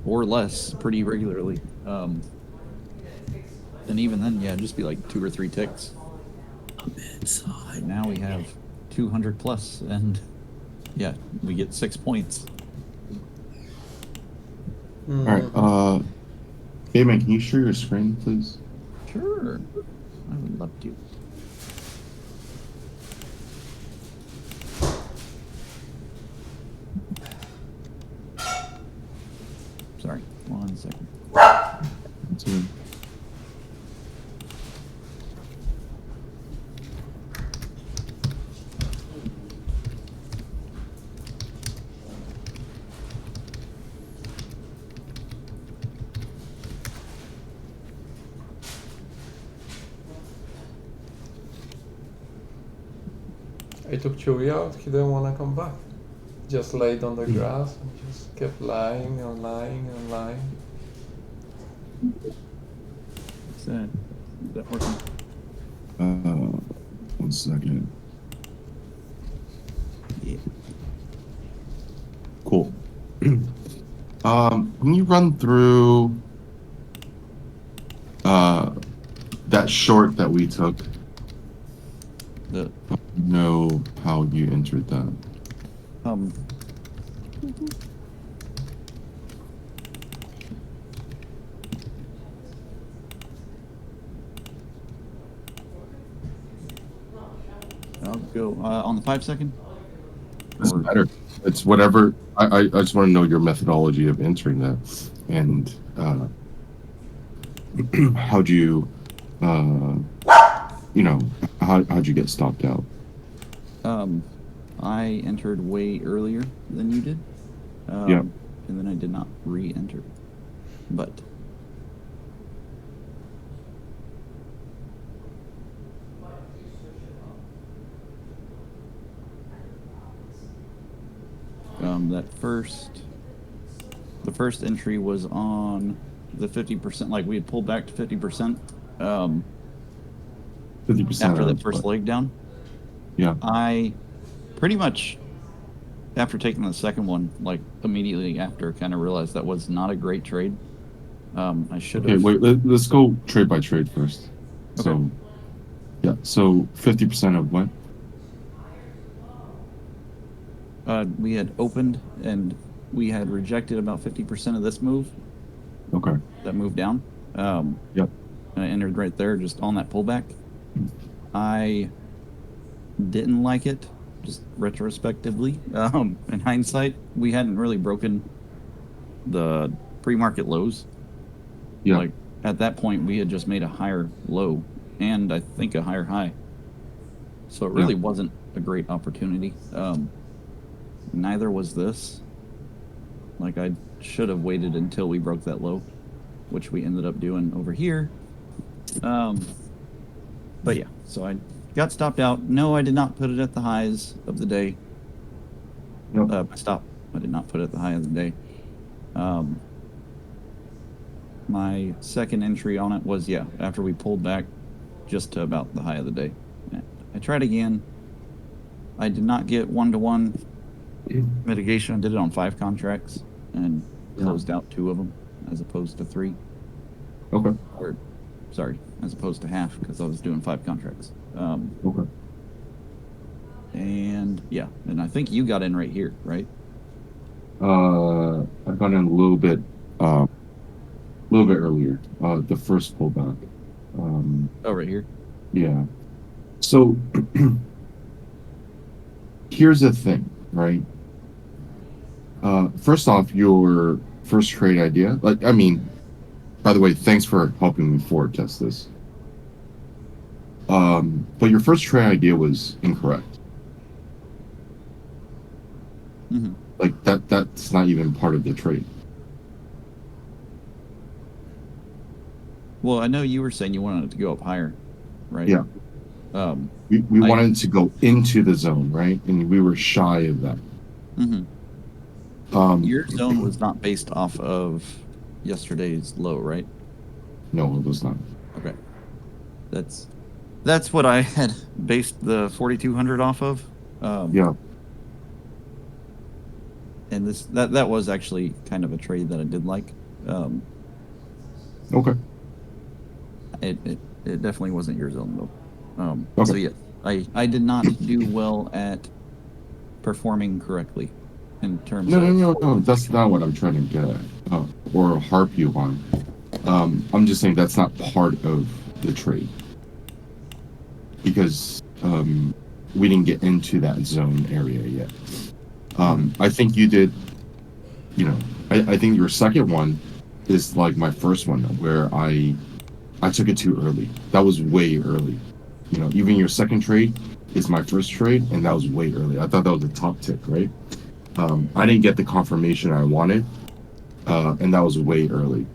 or less pretty regularly. And even then, yeah, just be like 2 or 3 ticks. Inside. Now we have 200 plus, and yeah, we get 6 points. All right. Bayman, can you share your screen, please? Sure, I would love to. Sorry, 1 second. I took Chewie out, he didn't want to come back. Just laid on the grass and just kept lying and lying and lying. Is that working? 1 second. Yeah. Cool. Can you run through that short that we took? Know how you entered that. I'll go on the 5 second. Doesn't matter. It's whatever. I just want to know your methodology of entering that, and how'd you, how'd you get stopped out? I entered way earlier than you did. Yeah. And then I did not re-enter. But the first entry was on the 50%. Like we had pulled back to 50%. 50% after that first leg down. Yeah. I pretty much, after taking the second one, like immediately after, kind of realized that was not a great trade. I should have. Okay, wait. Let's go trade by trade first. Okay. So, yeah. So 50% of what? We had opened and we had rejected about 50% of this move. Okay. That move down. Yep. And I entered right there, just on that pullback. I didn't like it, just retrospectively. In hindsight, we hadn't really broken the pre-market lows. Yeah. Like at that point, we had just made a higher low and I think a higher high. So it really wasn't a great opportunity. Neither was this. Like I should have waited until we broke that low, which we ended up doing over here. But yeah, so I got stopped out. No, I did not put it at the highs of the day. Yep. I did not put it at the high of the day. My second entry on it was, yeah, after we pulled back just to about the high of the day. I tried again. I did not get 1-to-1 mitigation. I did it on 5 contracts and closed out 2 of them as opposed to 3. Okay. Or, sorry, as opposed to half because I was doing 5 contracts. Okay. And yeah, and I think you got in right here, right? I got in a little bit earlier. The first pullback. Oh, right here. Yeah. So here's the thing, right? First off, your first trade idea. By the way, thanks for helping me forward test this. But your first trade idea was incorrect. Mm-hmm. Like that's not even part of the trade. Well, I know you were saying you wanted it to go up higher, right? Yeah. We wanted to go into the zone, right? And we were shy of that. Mm-hmm. Your zone was not based off of yesterday's low, right? No, it was not. Okay. That's what I had based the 4,200 off of. Yeah. and that was actually kind of a trade that I did like. Okay. It definitely wasn't your zone though. Okay. So yeah, I did not do well at performing correctly in terms of No. That's not what I'm trying to get at, or harp you on. I'm just saying that's not part of the trade because we didn't get into that zone area yet. I think you did. You know, I think your second one is like my first one where I took it too early. That was way early. You know, even your second trade is my first trade, and that was way early. I thought that was a top tick, right? I didn't get the confirmation I wanted, and that was way early.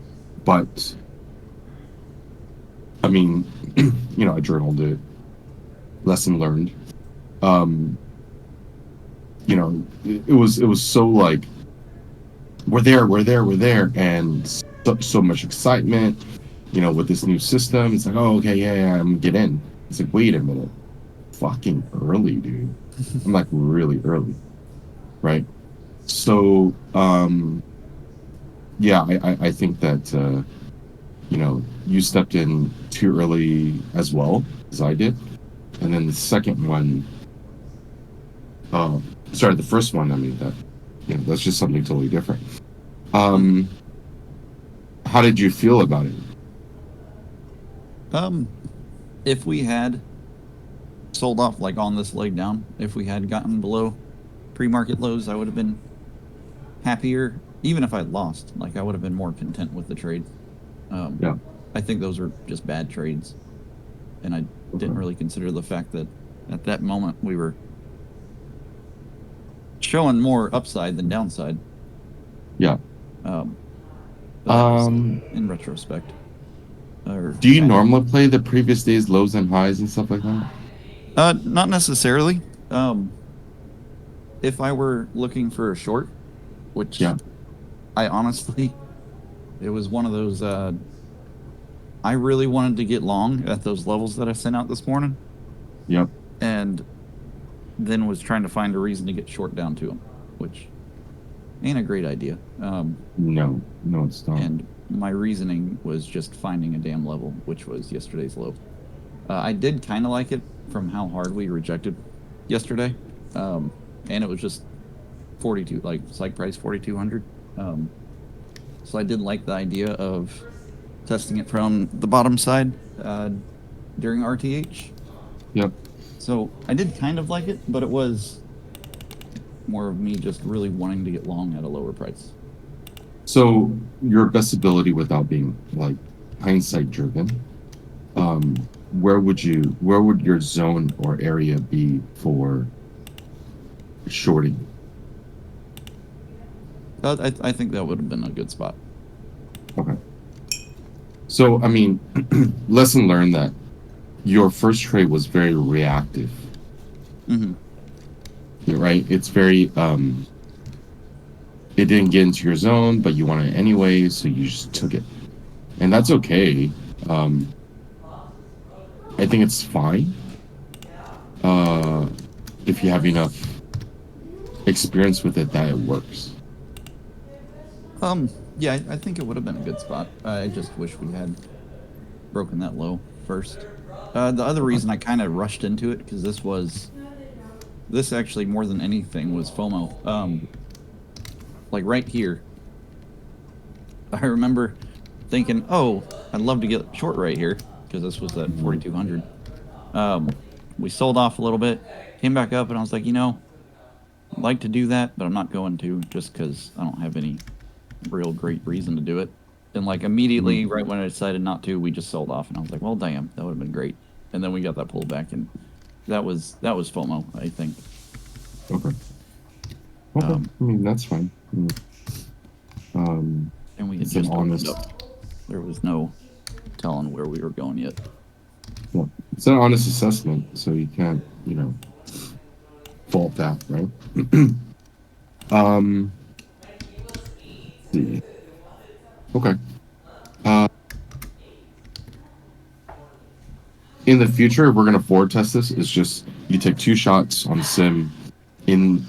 But I mean, you know, I journaled it. Lesson learned. You know, it was so like we're there, and so much excitement. You know, with this new system, it's like, oh, okay, yeah, I'm gonna get in. It's like, wait a minute, fucking early, dude. I'm like really early, right? So, yeah, I think that you know, you stepped in too early as well as I did, and then the second one, sorry, the first one. I mean that, you know, that's just something totally different. How did you feel about it? if we had sold off like on this leg down, if we had gotten below pre-market lows, I would have been happier. Even if I lost, like I would have been more content with the trade. Yeah. I think those are just bad trades, and I didn't really consider the fact that at that moment we were showing more upside than downside. Yeah. But that was in retrospect. Do you normally play the previous day's lows and highs and stuff like that? Not necessarily. If I were looking for a short, which Yeah. I honestly, it was one of those. I really wanted to get long at those levels that I sent out this morning, Yep. and then was trying to find a reason to get short down to them, which ain't a great idea. No, it's not. And my reasoning was just finding a damn level, which was yesterday's low. I did kind of like it from how hard we rejected yesterday, and it was just 42, like psych price 4,200. So I did like the idea of testing it from the bottom side during RTH. Yep. So I did kind of like it, but it was more of me just really wanting to get long at a lower price. So your best ability without being like hindsight driven, where would your zone or area be for shorting? I think that would have been a good spot. Okay. So I mean, lesson learned that your first trade was very reactive. Mm-hmm. Right? It's very it didn't get into your zone, but you wanted it anyway, so you just took it. And that's okay. I think it's fine. If you have enough experience with it that it works. Yeah, I think it would have been a good spot. I just wish we had broken that low first. The other reason I kind of rushed into it, because this actually more than anything was FOMO. Like right here, I remember thinking, oh, I'd love to get short right here, because this was at 4,200. We sold off a little bit, came back up, and I was like, I'd like to do that, but I'm not going to, just because I don't have any real great reason to do it. And like immediately, right when I decided not to, we just sold off, and I was like, well, damn, that would have been great. And then we got that pullback, and that was FOMO, I think. Okay. I mean, that's fine. And we had It's an just honest. up. There was no telling where we were going yet. Well, it's an honest assessment, so you can't, fault that, right? See. Okay. In the future, if we're gonna forward test this, it's just you take 2 shots on sim in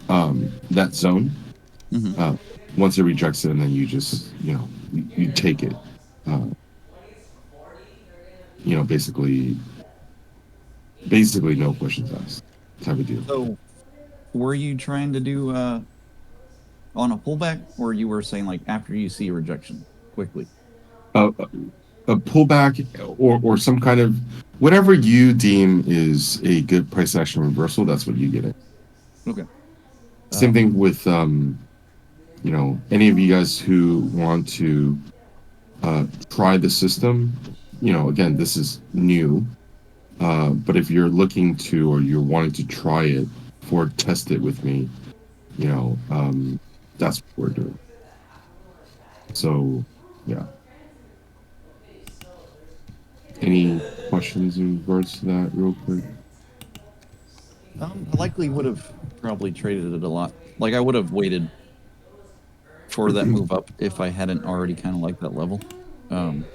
that zone. Hmm. Once it rejects it, and then you just you take it. Uh, basically no questions asked type of deal. So, were you trying to do on a pullback, or you were saying like after you see a rejection quickly? Uh, a pullback or some kind of whatever you deem is a good price action reversal. That's what you get it. Okay. Same thing with any of you guys who want to try the system. Again, this is new. But if you're looking to or you're wanting to try it or test it with me, that's what we're doing. So, yeah. Any questions in regards to that, real quick? I likely would have probably traded it a lot. Like I would have waited for that move up if I hadn't already kind of liked that level. Um,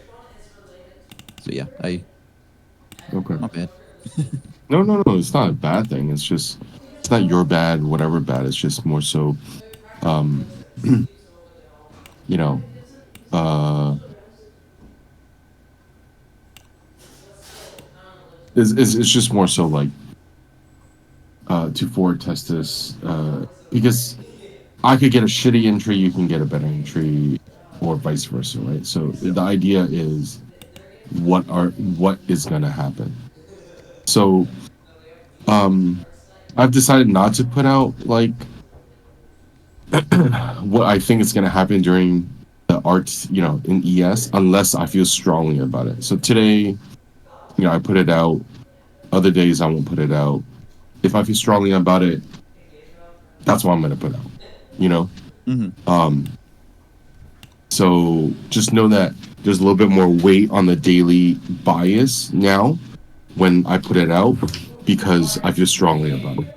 so yeah, Okay. not bad. No. It's not a bad thing. It's not your bad, whatever bad. It's just more so, um, you know, uh, it's just more so like to forward test this because I could get a shitty entry, you can get a better entry, or vice versa, right? So the idea is what is going to happen. So I've decided not to put out like what I think is going to happen during the arts, in ES, unless I feel strongly about it. So today, I put it out. Other days, I won't put it out. If I feel strongly about it, that's what I'm going to put out. You know. Hmm. So just know that there's a little bit more weight on the daily bias now when I put it out because I feel strongly about it.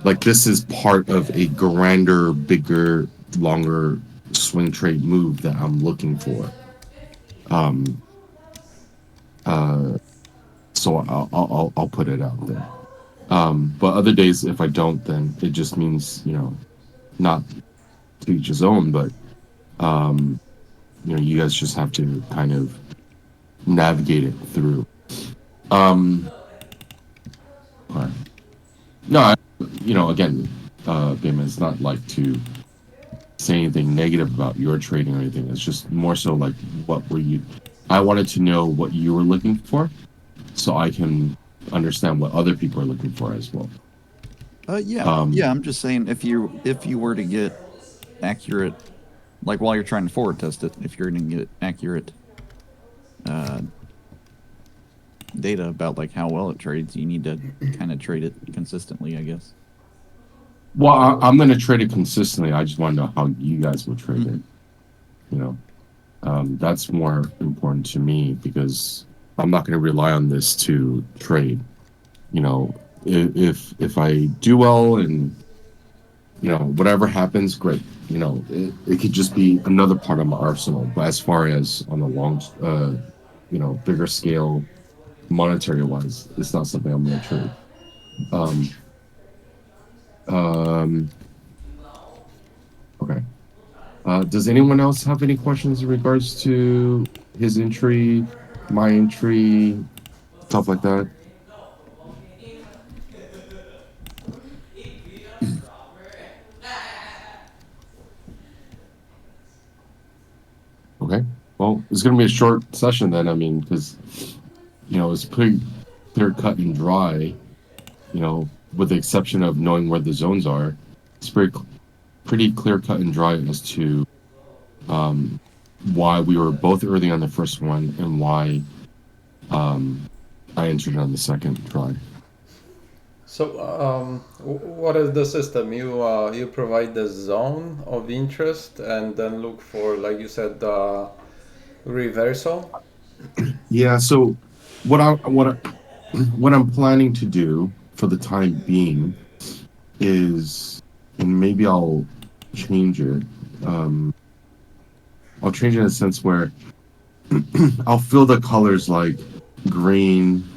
Like this is part of a grander, bigger, longer swing trade move that I'm looking for. Um, so I'll put it out there. But other days, if I don't, then it just means not to each his own. But you guys just have to kind of navigate it through. But no, again, Bayman, it's not like to say anything negative about your trading or anything. It's just more so like what were you? I wanted to know what you were looking for, so I can understand what other people are looking for as well. Yeah. I'm just saying if you were to get accurate, like while you're trying to forward test it, if you're going to get accurate uh, data about like how well it trades, you need to kind of trade it consistently, I guess. Well, I'm going to trade it consistently. I just want to know how you guys will trade it. You know, that's more important to me because I'm not going to rely on this to trade. If I do well and whatever happens, great. It could just be another part of my arsenal. But as far as on a long, bigger scale, monetary wise, it's not something I'm going to trade. Um, um, okay. Does anyone else have any questions in regards to his entry, my entry, stuff like that? Okay. Well, it's going to be a short session then. I mean, because it's pretty clear cut and dry. With the exception of knowing where the zones are, it's pretty clear cut and dry as to why we were both early on the first one and why I entered on the second try. So, what is the system? You provide the zone of interest and then look for, like you said, the reversal. Yeah. So what I'm planning to do for the time being is, and maybe I'll change it. I'll change it in a sense where I'll fill the colors like green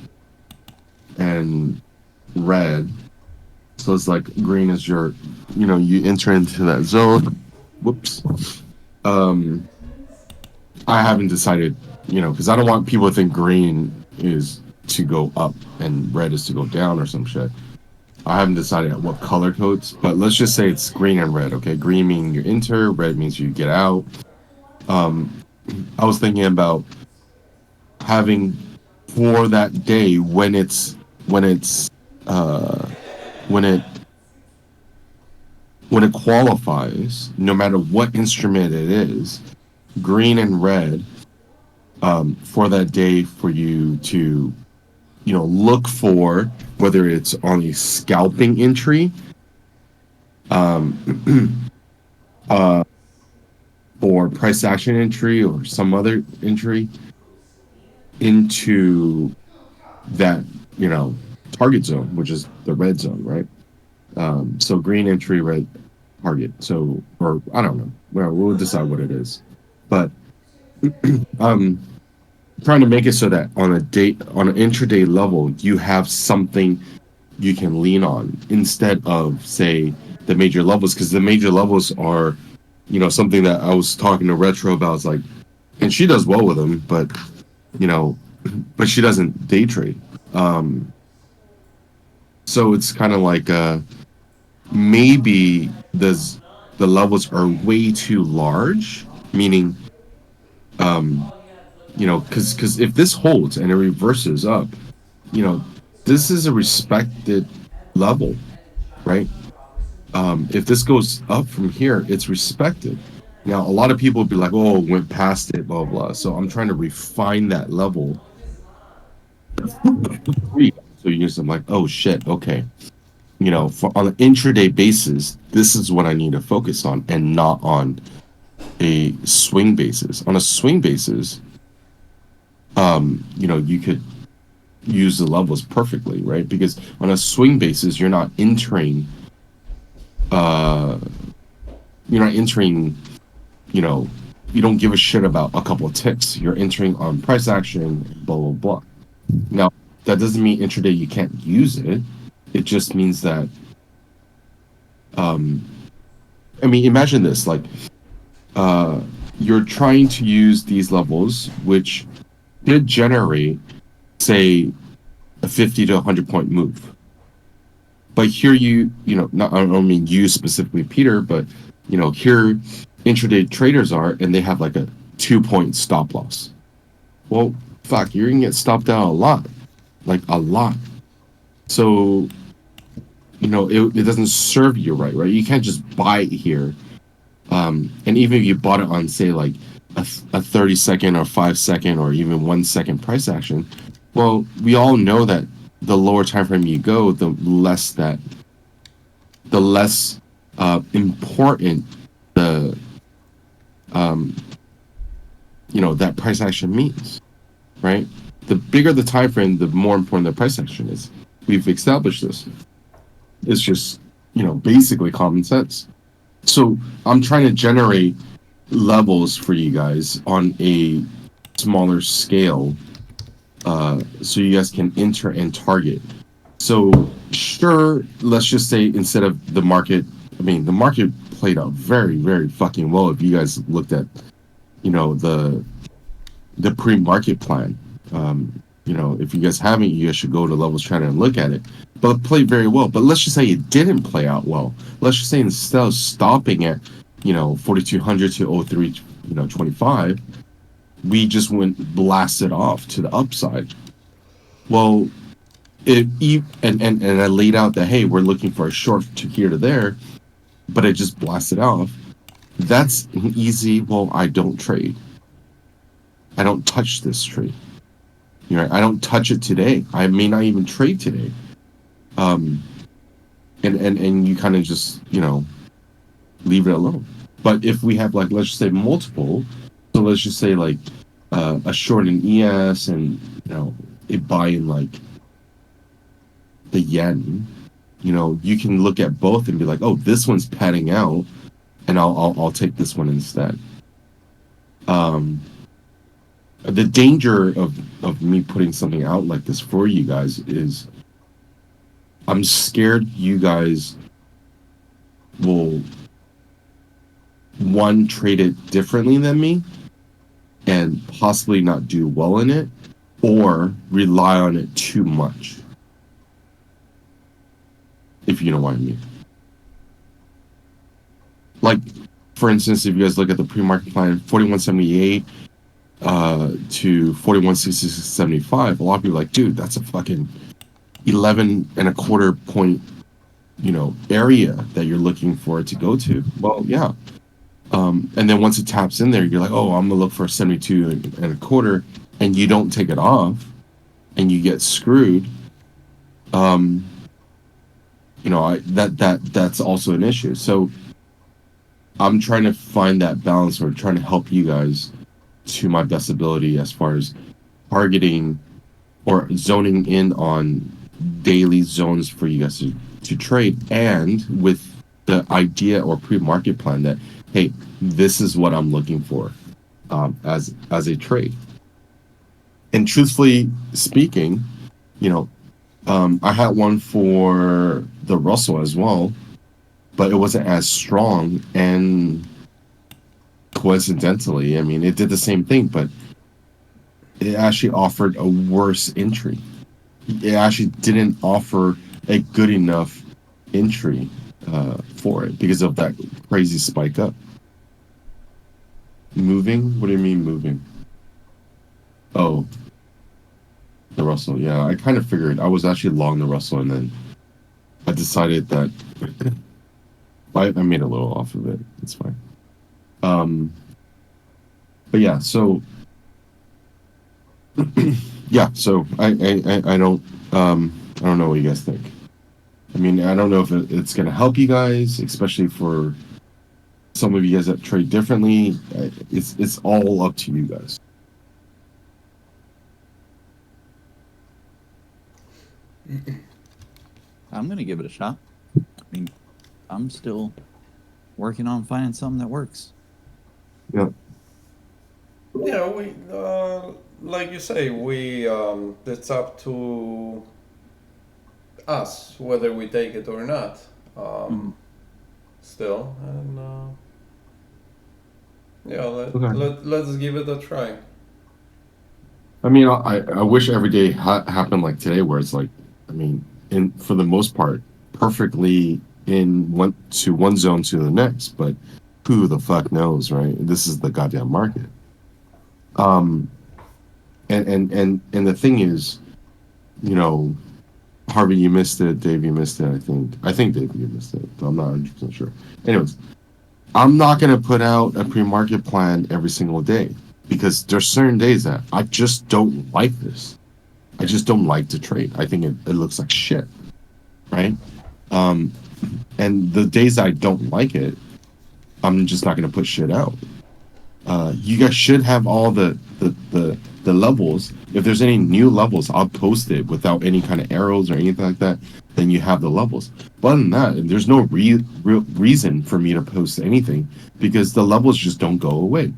and red So it's like green is your, you enter into that zone. Whoops. Um, I haven't decided, because I don't want people to think green is to go up and red is to go down or some shit. I haven't decided what color codes, but let's just say it's green and red. Okay, green means you enter, red means you get out. I was thinking about having for that day uh when it when it qualifies, no matter what instrument it is, green and red, for that day for you to, look for whether it's on a scalping entry, uh, or price action entry or some other entry into that, target zone, which is the red zone, right? So green entry, red target. So, or I don't know. Well, we'll decide what it is. But um, trying to make it so that on an intraday level, you have something you can lean on instead of, say, the major levels, because the major levels are, something that I was talking to Retro about. It's like, and she does well with them, but you know, but she doesn't day trade. So it's kind of like maybe the levels are way too large, meaning because if this holds and it reverses up, this is a respected level, right? If this goes up from here, it's respected. Now, a lot of people would be like, "Oh, went past it, blah blah." So I'm trying to refine that level. So I'm like, "Oh shit, okay." On an intraday basis, this is what I need to focus on, and not on a swing basis. On a swing basis, you could use the levels perfectly, right? Because on a swing basis, uh, you're not entering, you know, you don't give a shit about a couple of ticks. You're entering on price action, blah, blah, blah. Now, that doesn't mean intraday you can't use it. It just means that, imagine this, like, you're trying to use these levels, which did generate, say, a 50 to 100 point move. But here not, I don't mean you specifically, Peter, but, here intraday traders are, and they have like a 2-point stop loss. Well, fuck, you're going to get stopped out a lot, like a lot. So, it doesn't serve you right? You can't just buy it here. And even if you bought it on, say, like a 30-second or 5-second or even 1-second price action, well, we all know that the lower time frame you go, the less important the that price action means, right? The bigger the time frame, the more important the price action is. We've established this. It's just basically common sense. So I'm trying to generate levels for you guys on a smaller scale, so you guys can enter and target. So sure, let's just say instead of the market, the market played out very, very fucking well. If you guys looked at, the pre-market plan, if you guys haven't, you guys should go to Levels Trader and look at it. But it played very well. But let's just say it didn't play out well. Let's just say instead of stopping at, 4,200 to 03, 25, we just went blasted off to the upside. Well, and I laid out that, hey, we're looking for a short to here to there, but it just blasted off. That's easy. Well, I don't trade. I don't touch this trade. I don't touch it today. I may not even trade today. And you kind of just leave it alone. But if we have, like, let's just say multiple, so let's just say like a short in ES and a buy in like the yen, you can look at both and be like, oh, this one's padding out, and I'll take this one instead. The danger of me putting something out like this for you guys is I'm scared you guys will one trade it differently than me and possibly not do well in it, or rely on it too much. If you know what I mean. Like, for instance, if you guys look at the pre-market plan, 4178 to 4166.75, a lot of people are like, dude, that's a fucking 11.25 point, area that you're looking for it to go to. Well, yeah. And then once it taps in there, you're like, oh, I'm gonna look for 72.25, and you don't take it off, and you get screwed. That's also an issue. So I'm trying to find that balance, or trying to help you guys to my best ability as far as targeting or zoning in on daily zones for you guys to trade, and with the idea or pre-market plan that, hey, this is what I'm looking for as a trade. And truthfully speaking, I had one for the Russell as well, but it wasn't as strong. And coincidentally, I mean, it did the same thing, but it actually offered a worse entry. It actually didn't offer a good enough entry for it because of that crazy spike up. Moving? What do you mean moving? Oh, the Russell. Yeah, I kind of figured. I was actually long the Russell, and then I decided that I made a little off of it. It's fine. But yeah, so yeah, so I don't know what you guys think. I mean, I don't know if it's going to help you guys, especially for some of you guys that trade differently. It's all up to you guys. I'm gonna give it a shot. I mean, I'm still working on finding something that works. Yeah. Yeah, we like you say, it's up to us whether we take it or not. Still, and yeah, let's give it a try. I mean, I wish every day happened like today, where it's like, I mean, for the most part, perfectly in one zone to the next, but who the fuck knows, right? This is the goddamn market. And the thing is, Harvey, you missed it. Dave, you missed it. I think Dave, you missed it. I'm not 100% sure. Anyways, I'm not gonna put out a pre-market plan every single day, because there's certain days that I just don't like this. I just don't like to trade. I think it looks like shit, right? And the days I don't like it, I'm just not gonna put shit out. You guys should have all the levels. If there's any new levels, I'll post it without any kind of arrows or anything like that. Then you have the levels. But other than that, there's no real reason for me to post anything, because the levels just don't go away.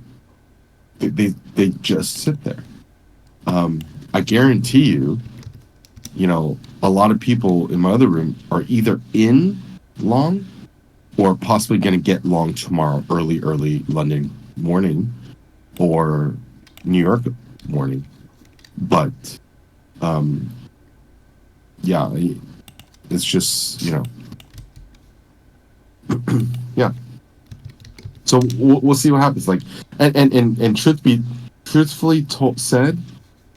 They just sit there. I guarantee you, a lot of people in my other room are either in long or possibly going to get long tomorrow, early London morning or New York morning. But yeah, it's just, yeah. So we'll see what happens. Like, and truthfully said,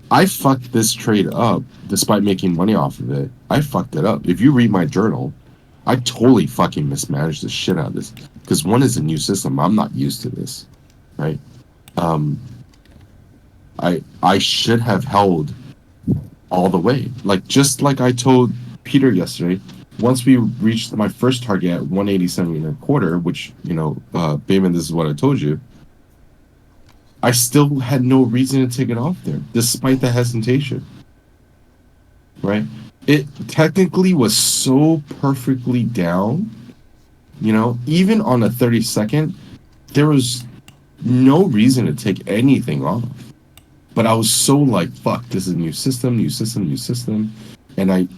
I fucked this trade up despite making money off of it. I fucked it up. If you read my journal, I totally fucking mismanaged the shit out of this, because one is a new system. I'm not used to this, right? I should have held all the way. Like, just like I told Peter yesterday, once we reached my first target at 187.25, which, Bayman, this is what I told you, I still had no reason to take it off there, despite the hesitation, right? It technically was so perfectly down, even on a 30-second, there was no reason to take anything off. But I was so like, fuck, this is a new system. And I,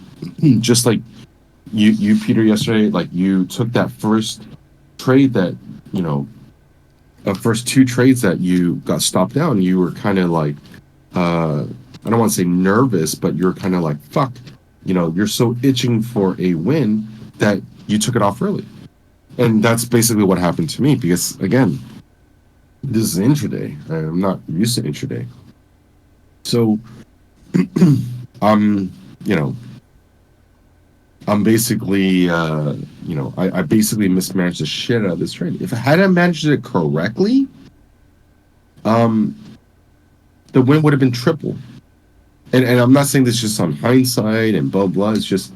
just like you Peter yesterday, like you took that first trade that the first two trades that you got stopped down. You were kind of like, I don't want to say nervous, but you're kind of like, fuck, you're so itching for a win that you took it off early. And that's basically what happened to me because, again, this is intraday. I'm not used to intraday. So, I'm, I'm basically, I basically mismanaged the shit out of this trade. If I hadn't managed it correctly, the win would have been triple. And I'm not saying this just on hindsight and blah, blah. It's just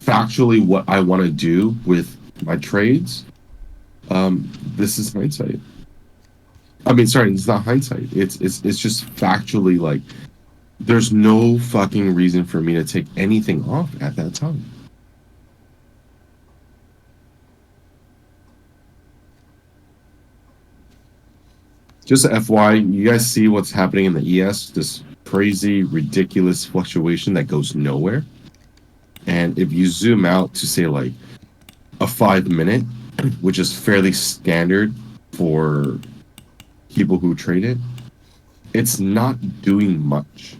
factually what I want to do with my trades. This is hindsight. I mean, sorry, it's not hindsight. It's just factually like there's no fucking reason for me to take anything off at that time. Just a FY, you guys see what's happening in the ES? This crazy, ridiculous fluctuation that goes nowhere. And if you zoom out to say like a 5 minute, which is fairly standard for people who trade it, it's not doing much.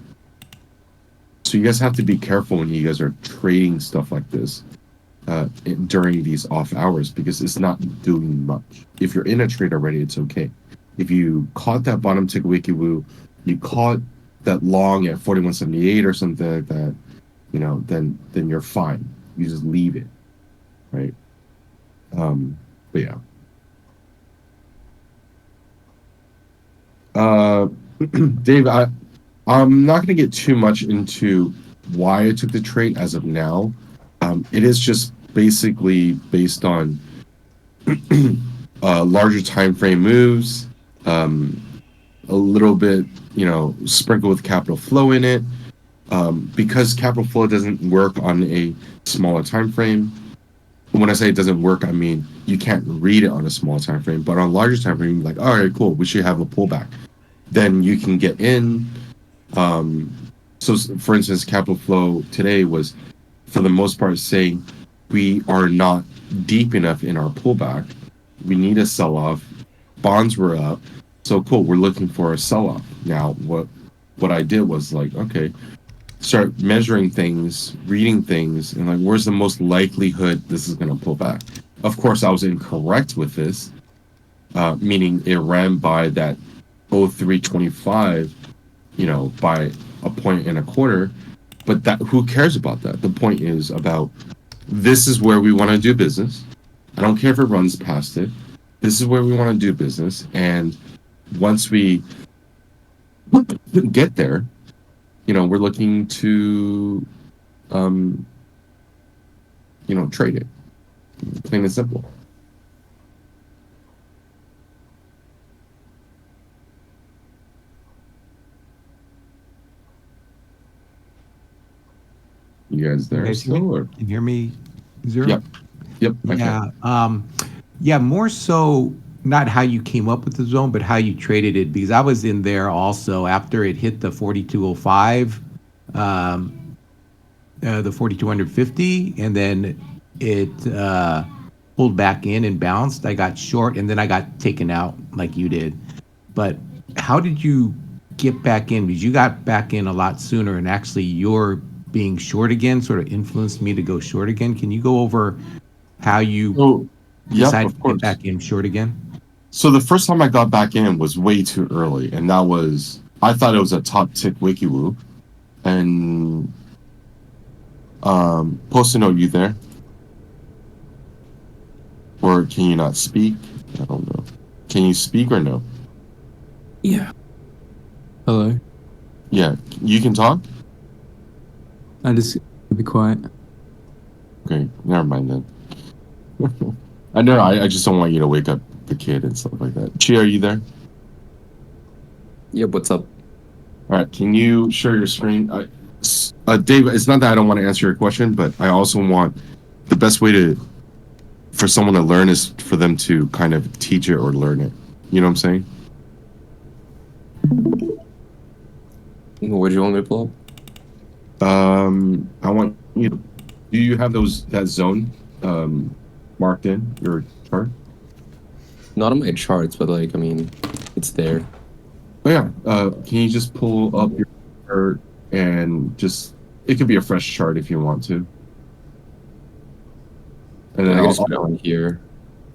So you guys have to be careful when you guys are trading stuff like this during these off hours because it's not doing much. If you're in a trade already, it's okay. If you caught that bottom tick wiki woo, you caught that long at 41.78 or something like that, then you're fine. You just leave it, right? But yeah. Dave, I'm not going to get too much into why I took the trade as of now. It is just basically based on larger time frame moves, a little bit, sprinkle with capital flow in it. Because capital flow doesn't work on a smaller time frame. When I say it doesn't work, I mean you can't read it on a small time frame, but on a larger time frame, like, all right, cool, we should have a pullback. Then you can get in. So, for instance, capital flow today was, for the most part, saying we are not deep enough in our pullback. We need a sell-off. Bonds were up, so cool. We're looking for a sell-off. Now, what I did was like, okay, start measuring things, reading things, and like, where's the most likelihood this is going to pull back? Of course, I was incorrect with this, meaning it ran by that 0325, by a point and a quarter. But that, who cares about that? The point is about this is where we want to do business. I don't care if it runs past it. This is where we want to do business. And once we get there, we're looking to, trade it. Plain and simple. You guys there? You guys hear me? Still, or? Can you hear me, Zero? Yep. I can. Yeah. More so not how you came up with the zone, but how you traded it. Because I was in there also after it hit the 4205, the 4250, and then it pulled back in and bounced. I got short, and then I got taken out like you did. But how did you get back in? Because you got back in a lot sooner, and actually your being short again sort of influenced me to go short again. Can you go over how you decided to get back in short again? So the first time I got back in was way too early, and that was, I thought it was a top tick WikiWoo. And post a note, you there? Or can you not speak? I don't know. Can you speak or no? Yeah. Hello. Yeah, you can talk? I just be quiet. Okay, never mind then. I know, I just don't want you to wake up the kid and stuff like that. Vchia, are you there? Yep, what's up? All right, can you share your screen? Dave, it's not that I don't want to answer your question, but I also want the best way for someone to learn is for them to kind of teach it or learn it. You know what I'm saying? What do you want me to pull up? I want you to Do you have that zone marked in your chart? Not on my charts, but like, I mean, it's there. Oh yeah. Can you just pull up your chart and just it could be a fresh chart if you want to. And then I can just put it on here.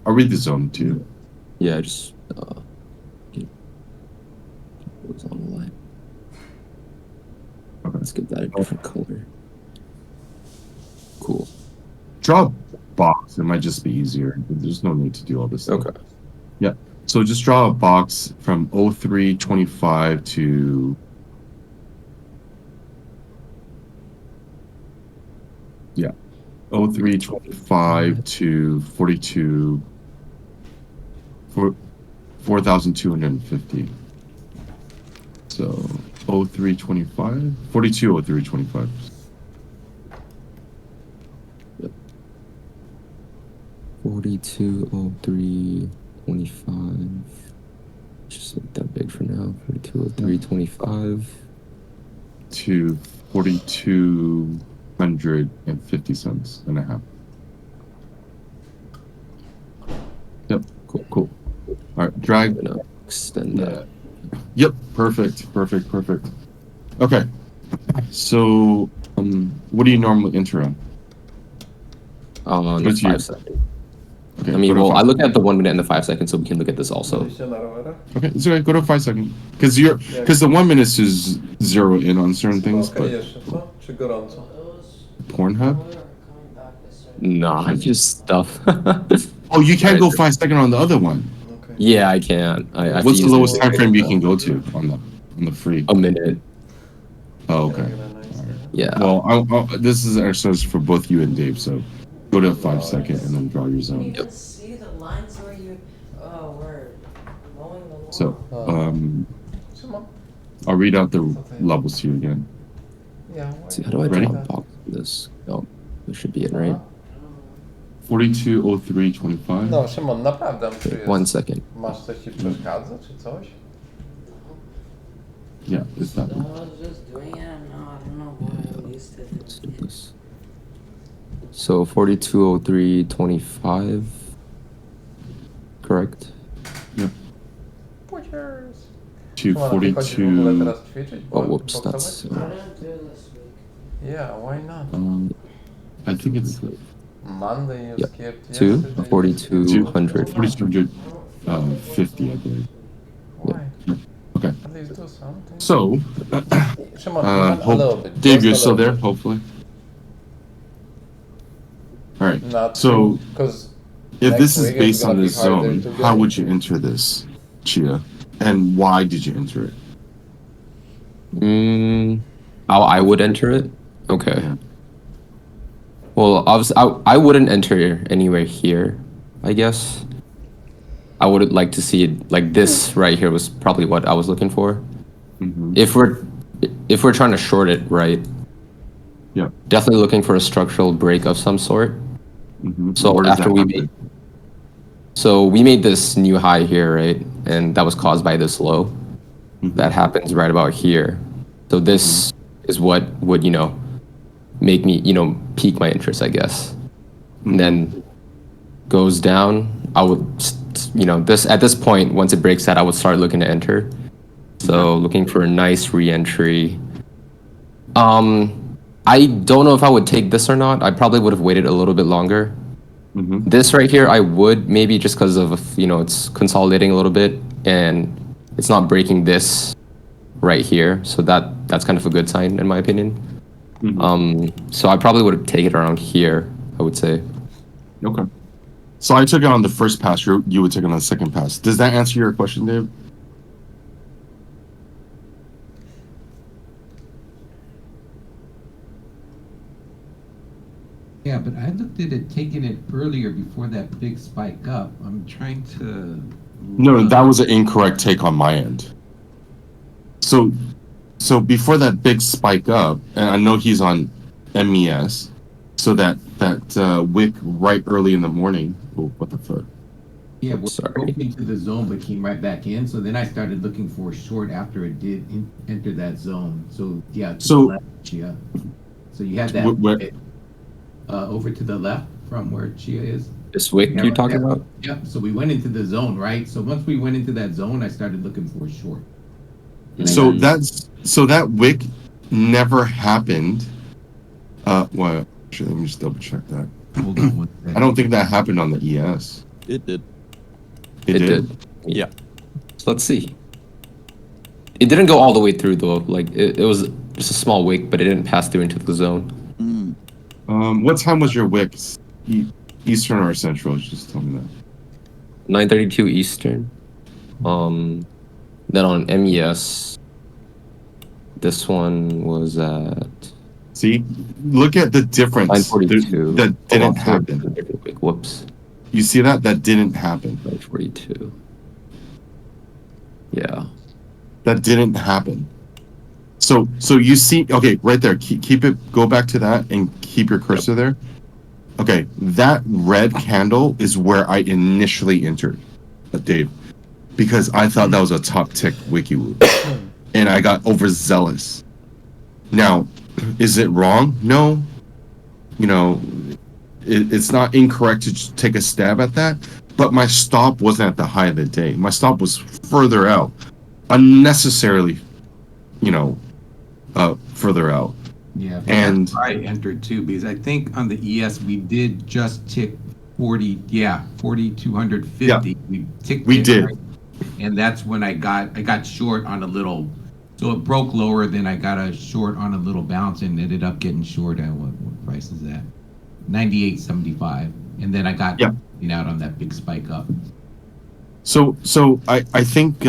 I'll read the zone too. Yeah, just what's on the line. Okay. Let's get that a different color. Cool. Draw a box. It might just be easier. There's no need to do all this stuff. Okay. Yeah. So just draw a box from 0325 to yeah. 0325 to 42 for 4,250. So 0325 42 0325. Yep. 4203.25. Just make that big for now. 4203.25 to 4,250 cents and a half. Yep. Cool. All right. Drag. I'm gonna extend that. Yep. Perfect. Okay. So, what do you normally enter on? On What's 5 your- seconds. Okay. I mean, go to well, I 5 look at the 1 minute and the 5 seconds, so we can look at this also. Okay, it's okay. Go to 5 seconds. Because the 1 minute is zero in on certain things, Okej, but jeszcze co? Czy gorąco? Pornhub. Nah, just stuff. Oh, you can't go 5 seconds on the other one. Okay. Yeah, I can. I have to What's the use lowest it. time frame you can go to on the free? A minute. Oh, okay. Yeah. Well, this is an exercise for both you and Dave. So, go to 5 seconds and then draw your zone. You can see the lines where you, were mowing the lawn. So, Szymon? I'll read out the levels to you again. Yeah. See, how do I Ready? draw a box for this? Oh, this should be it, right? 420325. No, Szymon, naprawdę Okay, czujesz. 1 second. Masz coś ci przeszkadza, czy coś? Yeah, it's that I one. was just doing it, and now I don't know what I used to Let's do do. this. So 4203.25. Correct? Puciers. To Szymon, ty chodzisz w ogóle 42. teraz ćwiczyć? Oh, whoops, that's. I didn't do this week. Yeah, why not? I think it's Monday you Yep. skipped 2, yesterday. 4200. 4250, I believe. Why? Okay. At least do something. So, Szymon, even a little bit. Dave, just you're a still little there, hopefully. All right. bit. Not So, because if this is week it's based on gonna be this harder zone, to how get would you into. enter this, Chia? And why did you enter it? How I would enter it? Okay. Yeah. Well, obviously, I wouldn't enter anywhere here, I guess. I would like to see it like this right here was probably what I was looking for. Mm-hmm. If we're trying to short it, right? Yeah. Definitely looking for a structural break of some sort. Mm-hmm. So Where does after that we happen? made this new high here, right? And that was caused by this low. Mhm. That happens right about here. So this is what would, make me, pique my interest, I guess. And then goes down. I would, at this point, once it breaks that, I would start looking to enter. So looking for a nice re-entry. I don't know if I would take this or not. I probably would have waited a little bit longer. Mm-hmm. This right here, I would maybe just because of, it's consolidating a little bit and it's not breaking this right here. So that's kind of a good sign in my opinion. Mm-hmm. So I probably would take it around here, I would say. Okay. So I took it on the first pass. You would take it on the second pass. Does that answer your question, Dave? Yeah, but I looked at it taking it earlier before that big spike up. I'm trying to. No, that was an incorrect take on my end. So before that big spike up, and I know he's on MES, so that wick right early in the morning. Oh, what the fuck? Yeah, well, Sorry. it broke into the zone but came right back in. So then I started looking for a short after it did enter that zone. So yeah. to So- the left, yeah. So you had that. Where- over to the left from where Chia is. This wick Yeah, you're right talking there. about? Yep. So we went into the zone, right? So once we went into that zone, I started looking for a short. And I So got- that wick never happened. Well, actually, let me just double check that. hold on one I don't think that happened on the ES. It did. It did. Yeah. So let's see. It didn't go all the way through though. Like it was just a small wick, but it didn't pass through into the zone. Mm. What time was your wick? Eastern or Central? Just tell me that. 9:32 Eastern. Then on MES, this one was at See, look at the difference. 9:42. That didn't Hold on, happen. Wait, whoops. You see that? That didn't happen. 9:42. Yeah. That didn't happen. So you see, okay, right there. Keep it. Go back to that and keep your cursor there. Okay, that red candle is where I initially entered, Dave, because I thought that was a top tick WikiWoo, and I got overzealous. Now, is it wrong? No. You know, it's not incorrect to just take a stab at that, but my stop wasn't at the high of the day. My stop was further out, unnecessarily, further out. Yeah, And- that's where I entered too, because I think on the ES we did just tick 4,250. Yeah, We ticked we it, did. right? And that's when I got short on a little, so it broke lower, then I got a short on a little bounce and ended up getting short at what price is that? 98.75. And then I got Yeah. out on that big spike up. So I think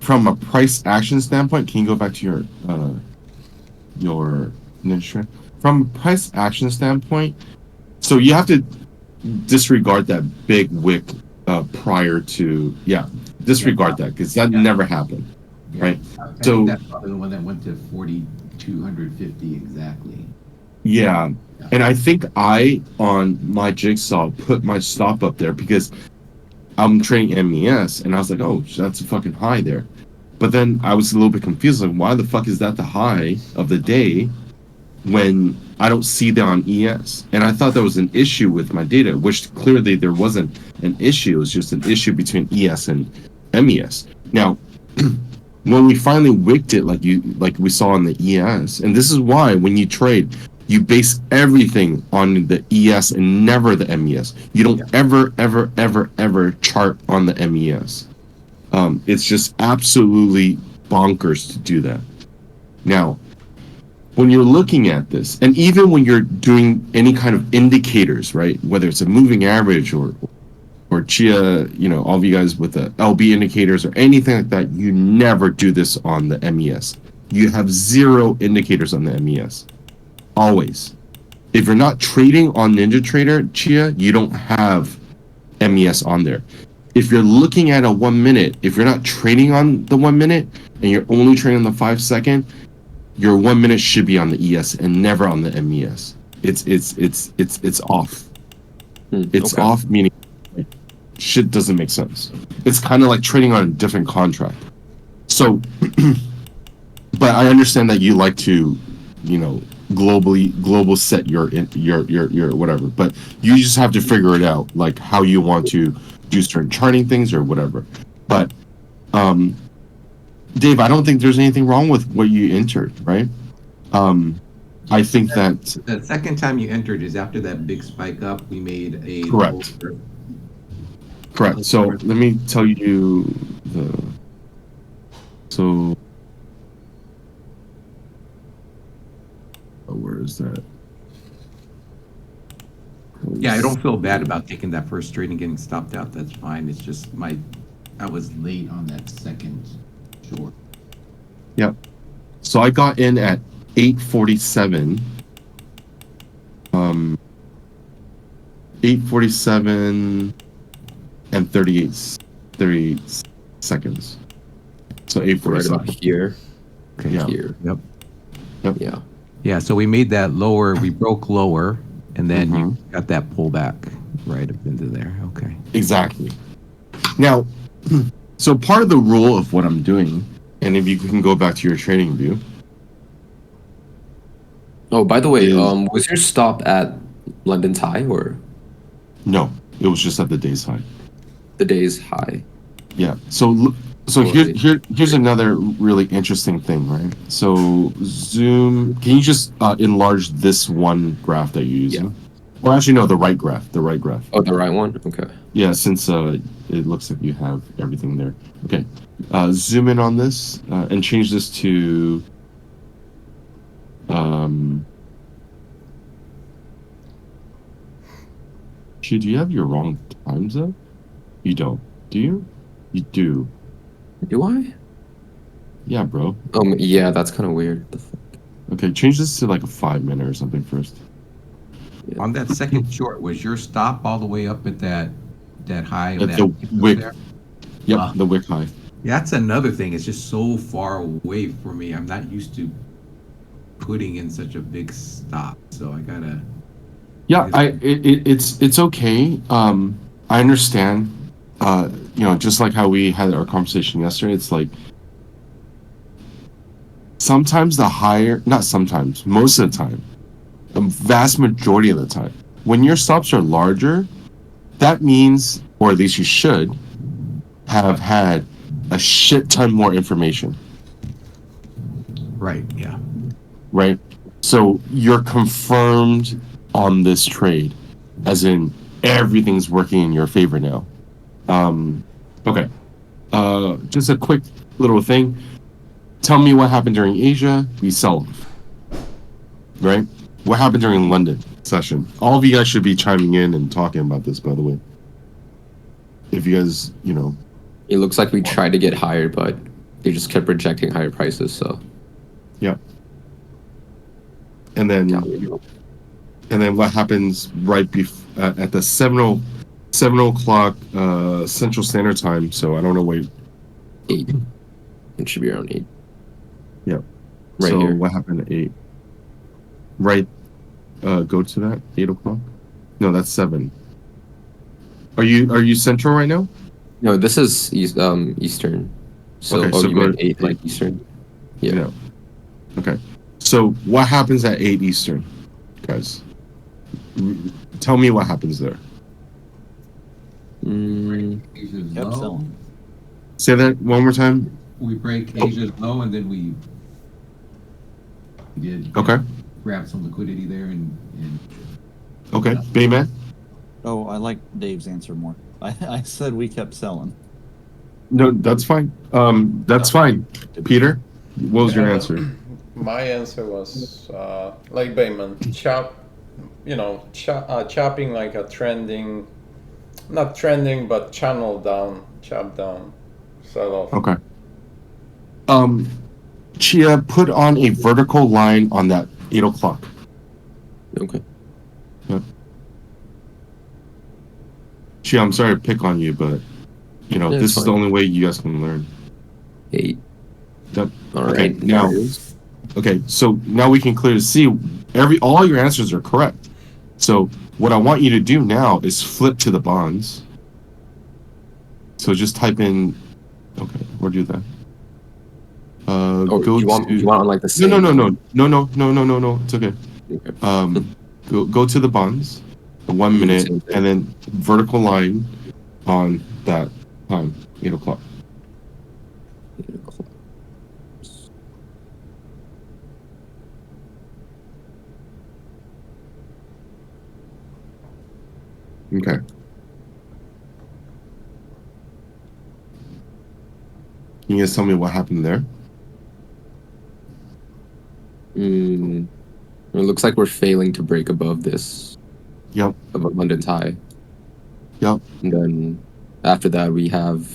from a price action standpoint, can you go back to your ninja? From a price action standpoint, so you have to disregard that big wick prior to disregard that because that never happened, right? I So- think that's probably the one that went to 4,250 exactly. Yeah. And I think I, on my jigsaw, put my stop up there because I'm trading MES, and I was like, oh, that's a fucking high there. But then I was a little bit confused, like, why the fuck is that the high of the day when I don't see that on ES? And I thought there was an issue with my data, which clearly there wasn't an issue. It was just an issue between ES and MES. Now, when we finally wicked it, like we saw on the ES, and this is why when you trade, you base everything on the ES and never the MES. You don't ever chart on the MES. It's just absolutely bonkers to do that. Now, when you're looking at this, and even when you're doing any kind of indicators, right, whether it's a moving average or Chia, all of you guys with the LB indicators or anything like that, you never do this on the MES. You have zero indicators on the MES. Always. If you're not trading on NinjaTrader, Chia, you don't have MES on there. If you're looking at a 1 minute, if you're not trading on the 1 minute and you're only trading on the 5 second, your 1 minute should be on the ES and never on the MES. It's off. It's Okay. off, meaning shit doesn't make sense. It's kind of like trading on a different contract. So, but I understand that you like to, global set your whatever. But you just have to figure it out, like how you want to do certain charting things or whatever. But, Dave, I don't think there's anything wrong with what you entered, right? I think that The second time you entered is after that big spike up. We made a Correct. lower- correct. So let me tell you where is that? Yeah, I don't feel bad about taking that first trade and getting stopped out. That's fine. It's just I was late on that second short. Yep. So I got in at 8:47. 8:47 and 38 seconds. So Right 8:47. about here. Right Yeah. here. Yep. Yeah. Yeah, so we made that lower. We broke lower, and then you Mm-hmm. got that pullback right up into there. Okay. Exactly. Now, so part of the rule of what I'm doing, and if you can go back to your trading view. Oh, by the way, Is- was your stop at London's high or No, it was just at the day's high. the day's high? Yeah. So Right. here's another really interesting thing, right? So zoom. Can you just enlarge this one graph that you're using? Or actually, no, the right graph. The right graph. Oh, the right one? Okay. Yeah, since it looks like you have everything there. Okay. Zoom in on this and change this to do you have your wrong times up? You don't. Do you? You do. Do I? Yeah, bro. Yeah, that's kind of weird. Okay, change this to like a 5-minute or something first. On that second short, was your stop all the way up at that high of At that the up wick. there? Yep, the wick high. Yeah, that's another thing. It's just so far away for me. I'm not used to putting in such a big stop, so I gotta. Yeah, it's okay. I understand. Just like how we had our conversation yesterday, it's like sometimes not sometimes, most of the time, the vast majority of the time, when your stops are larger, that means, or at least you should, have had a shit ton more information. Right. Yeah. Right? So you're confirmed on this trade, as in everything's working in your favor now. Okay. Just a quick little thing. Tell me what happened during Asia. We sell off. Right? What happened during London session? All of you guys should be chiming in and talking about this, by the way. If you guys, It looks like we tried to get higher, but they just kept rejecting higher prices. So yeah. And then what happens right at the 7 o'clock Central Standard Time? So I don't know what. 8. It should be around 8. Yeah. Right so here. What happened at 8? Right. Go to that 8 o'clock. No, that's 7. Are you Central right now? No, this is Eastern. So, Okay, so you go meant to 8 like Eastern? Yeah. Okay. So what happens at 8 Eastern, guys? Tell me what happens there. Asia's Kept low. selling. Say that one more time. We break Asia's low, and then we did Okay. grab some liquidity there, and Okay. Bayman. Oh, I like Dave's answer more. I said we kept selling. No, that's fine. That's fine. Peter, what was your answer? My answer was like Bayman, chopping like a trending, not trending, but channel down, chop down, sell off. Okay. Chia, put on a vertical line on that 8 o'clock. Okay. Chia, I'm sorry to pick on you, but Yeah, this it's is the fine. only way you guys can learn. 8. Yep. All Okay, right. now- there it is. Okay, so now we can clearly see all your answers are correct. So what I want you to do now is flip to the bonds. So just type in. Okay, or do that. Oh, Go you want to. on like the same? No. It's okay. Okay. Go to the bonds, 1 Do the minute, same thing. and then vertical line on that time, 8 o'clock. 8 o'clock. Okay. Can you guys tell me what happened there? It looks like we're failing to break above this. Yep. Above London's high. Yep. And then after that, we have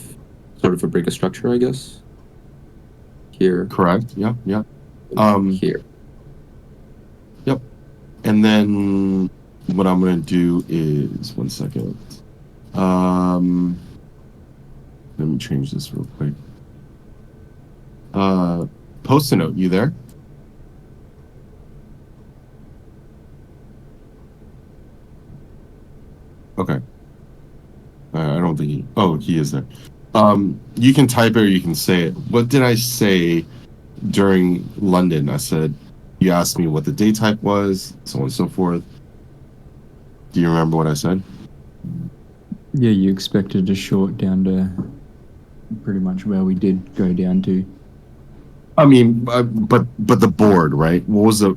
sort of a break of structure, I guess. Here. Correct. Yep. Here. Yep. And then what I'm gonna do is 1 second. Let me change this real quick. Post-it note, you there? Okay. I don't think he is there. You can type it or you can say it. What did I say during London? I said, you asked me what the day type was, so on and so forth. Do you remember what I said? Yeah, you expected a short down to pretty much where we did go down to. I mean, but the board, right? What was the,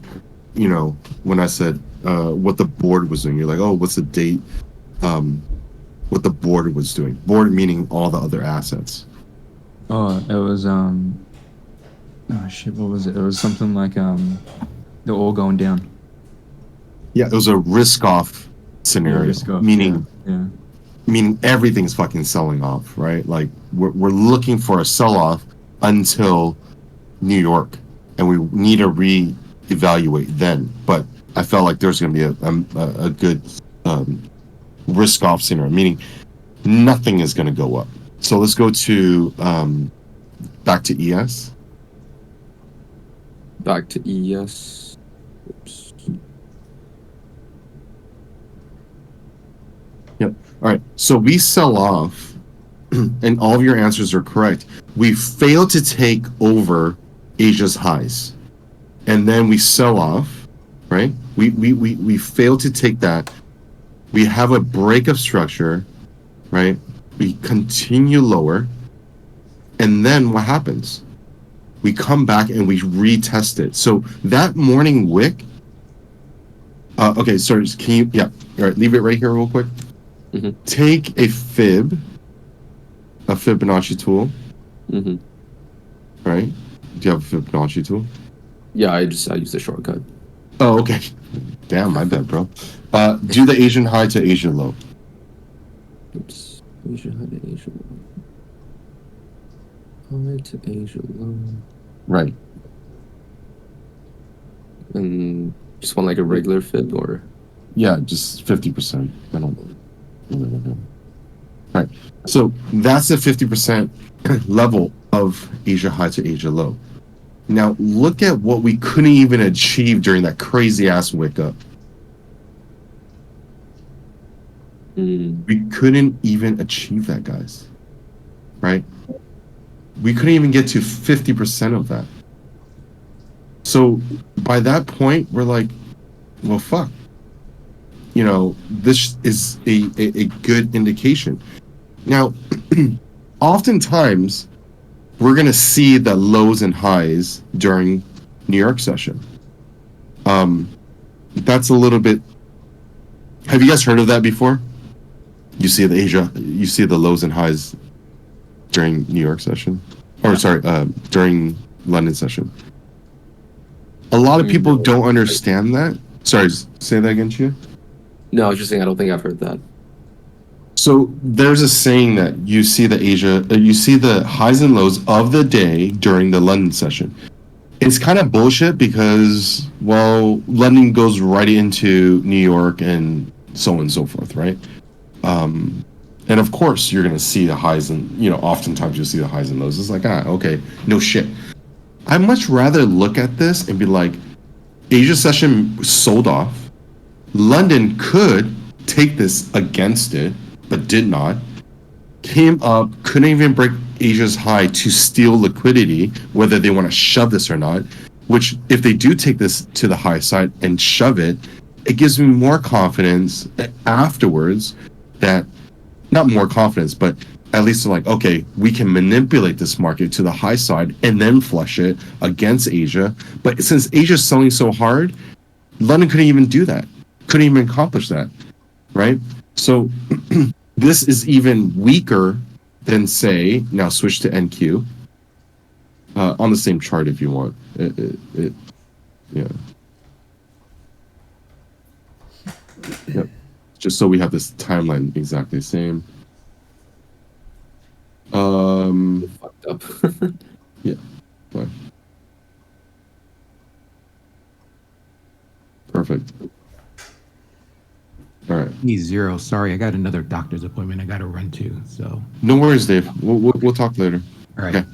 when I said what the board was doing? You're like, oh, what's the date? What the board was doing? Board meaning all the other assets. Oh, it was oh shit, what was it? It was something like they're all going down. Yeah, it was a risk-off scenario, Risk off, meaning yeah. meaning everything's fucking selling off, right? Like we're looking for a sell-off until New York, and we need to re-evaluate then. But I felt like there's going to be a good risk-off scenario, meaning nothing is going to go up. So let's go to back to ES. Back to ES. Oops. Yep. All right. So we sell off, and all of your answers are correct. We fail to take over Asia's highs, and then we sell off, right? We fail to take that. We have a break of structure, right? We continue lower, and then what happens? We come back and we retest it. So that morning wick. Okay, sorry. Can you? Yeah. All right. Leave it right here, real quick. Mm-hmm. Take a Fibonacci tool. Mm-hmm. Right? Do you have a Fibonacci tool? Yeah, I use the shortcut. Oh, okay. Damn, my bad, bro. Do the Asian high to Asian low. Oops. Asia high to Asia low. High to Asia low. Right. And just want like a regular fib or? Yeah, just 50%. I don't. Right. So that's the 50% level of Asia high to Asia low. Now look at what we couldn't even achieve during that crazy ass wick up. We couldn't even achieve that, guys. Right? We couldn't even get to 50% of that. So by that point, we're like, well, fuck. This is a good indication. Now, oftentimes, we're going to see the lows and highs during New York session. That's a little bit... Have you guys heard of that before? You see the lows and highs during New York session? Or, sorry, during London session. A lot of people don't understand that. Sorry, say that again, Chia? No, I was just saying I don't think I've heard that. So there's a saying that you see the highs and lows of the day during the London session. It's kind of bullshit because, well, London goes right into New York and so on and so forth, right? And of course you're going to see the highs and, oftentimes you'll see the highs and lows. It's like, okay, no shit. I'd much rather look at this and be like, Asia session sold off. London could take this against it, but did not. Came up, couldn't even break Asia's high to steal liquidity, whether they want to shove this or not, which if they do take this to the high side and shove it, it gives me more confidence afterwards that, not more confidence, but at least like, okay, we can manipulate this market to the high side and then flush it against Asia. But since Asia's selling so hard, London couldn't even do that. Couldn't even accomplish that, right? So this is even weaker than, say, now switch to NQ on the same chart if you want. Yeah. Yep. Just so we have this timeline exactly the same. Fucked up. Yeah. Fine. Perfect. All right. E0. Sorry, I got another doctor's appointment I got to run to. So No worries, Dave. We'll talk later. all right. Okay.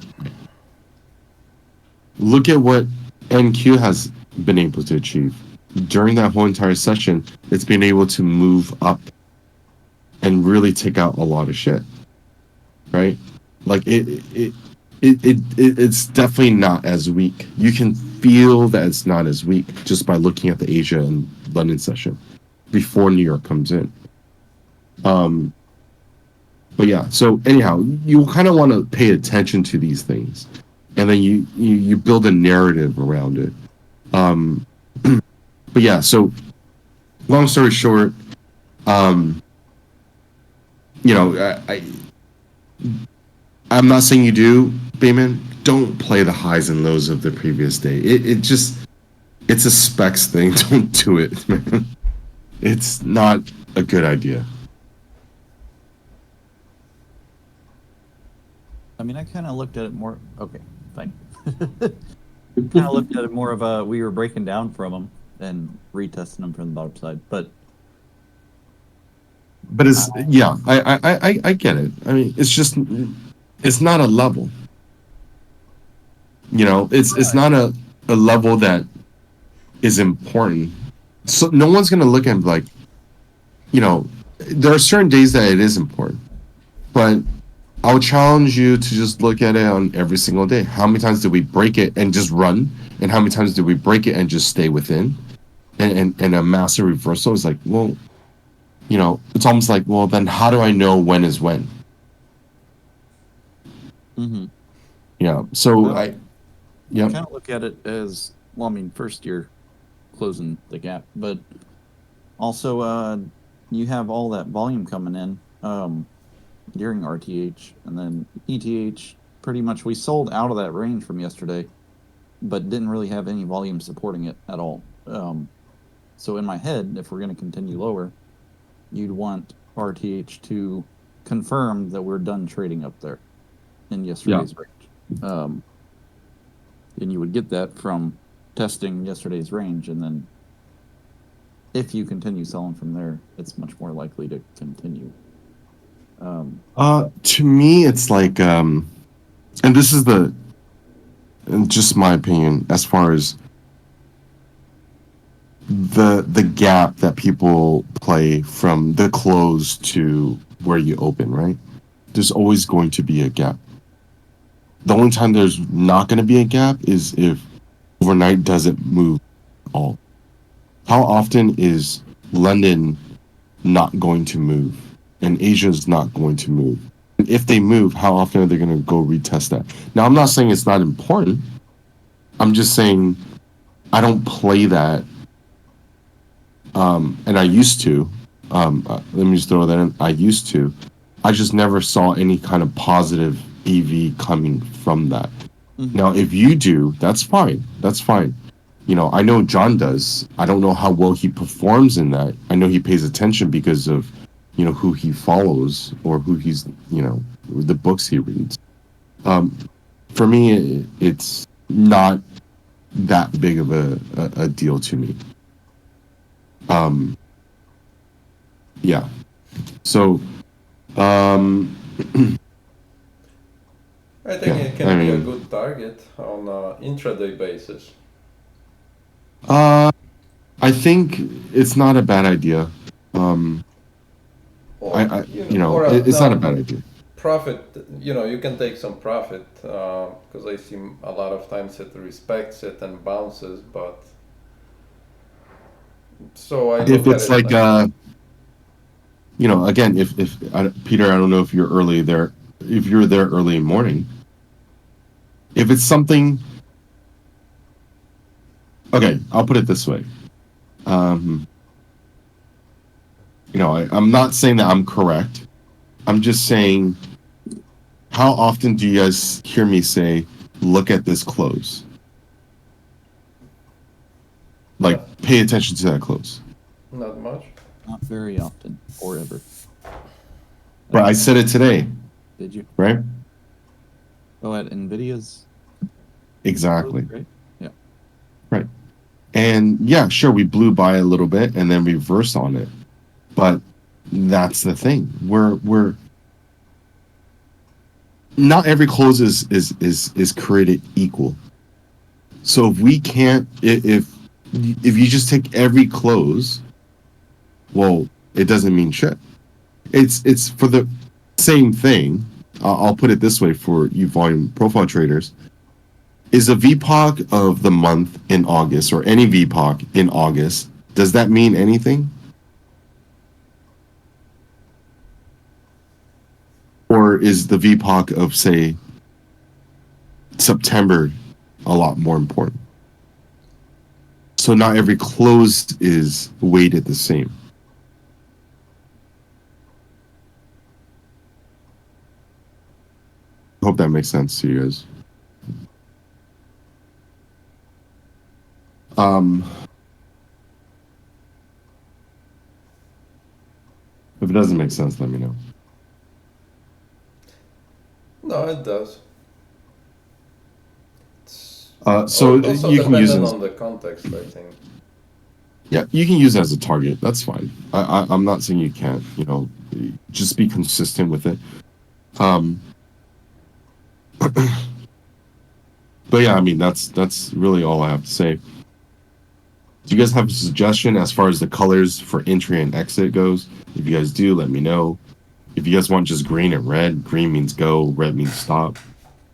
Look at what NQ has been able to achieve. During that whole entire session, it's been able to move up and really take out a lot of shit. Right? Like it's definitely not as weak. You can feel that it's not as weak just by looking at the Asia and London session. before New York comes in. But yeah, so anyhow, you kind of want to pay attention to these things, and then you build a narrative around it. But yeah, so long story short, I'm not saying you do, Bayman. Don't play the highs and lows of the previous day. It's a specs thing. Don't do it, man. It's not a good idea. I mean, I kind of looked at it more. Okay, fine. Kind of looked at it more of a we were breaking down from them and retesting them from the bottom side, but it's I get it. I mean, it's not a level. It's not a level that is important. So no one's gonna look at it like, there are certain days that it is important, but I would challenge you to just look at it on every single day. How many times did we break it and just run? And how many times did we break it and just stay within? And a massive reversal is like, well, it's almost like, well, then how do I know when is when? mm-hmm. Yeah. So Well, I kind of look at it as, well, I mean, first you're closing the gap, but also you have all that volume coming in during RTH, and then ETH, pretty much we sold out of that range from yesterday, but didn't really have any volume supporting it at all. So in my head, if we're going to continue lower, you'd want RTH to confirm that we're done trading up there in yesterday's range. And you would get that from testing yesterday's range, and then if you continue selling from there, it's much more likely to continue. To me, it's like, and this is just my opinion, as far as the gap that people play from the close to where you open, right? There's always going to be a gap. The only time there's not going to be a gap is if overnight doesn't move at all. How often is London not going to move and Asia's not going to move? And if they move, how often are they going to go retest that? Now, I'm not saying it's not important. I'm just saying I don't play that. And I used to. Let me just throw that in. I used to. I just never saw any kind of positive EV coming from that. Mm-hmm. Now, if you do, that's fine. That's fine. I know John does. I don't know how well he performs in that. I know he pays attention because of, who he follows or who he's, the books he reads. For me, it's not that big of a deal to me. Yeah. So, I think it can be a good target on an intraday basis. I think it's not a bad idea. It's not a bad idea. Profit, you can take some profit because I see a lot of times it respects it and bounces, but so I If look it's at it like again, if Peter, I don't know if you're early there. If you're there early morning, if it's something, okay, I'll put it this way. I'm not saying that I'm correct. I'm just saying, how often do you guys hear me say, look at this close? Like, pay attention to that close. not much. Not very often, or ever. But I said it today, Did you? right? Oh, at NVIDIA's? Exactly. Right? Yeah. Right. And yeah, sure, we blew by a little bit and then reversed on it. But that's the thing. We're not every close is created equal. So if we can't, if you just take every close, well, it doesn't mean shit. It's for the same thing. I'll put it this way for you volume profile traders. Is a VPOC of the month in August, or any VPOC in August, does that mean anything? or is the VPOC of, say, September a lot more important? So not every close is weighted the same. I hope that makes sense to you guys. If it doesn't make sense, let me know. No, it does. So Also you can use it dependent as, on the context, I think. yeah, you can use it as a target. That's fine. I'm not saying you can't. You know, just be consistent with it. But yeah, I mean that's really all I have to say. Do you guys have a suggestion as far as the colors for entry and exit goes? If you guys do, let me know. If you guys want just green and red, green means go, red means stop.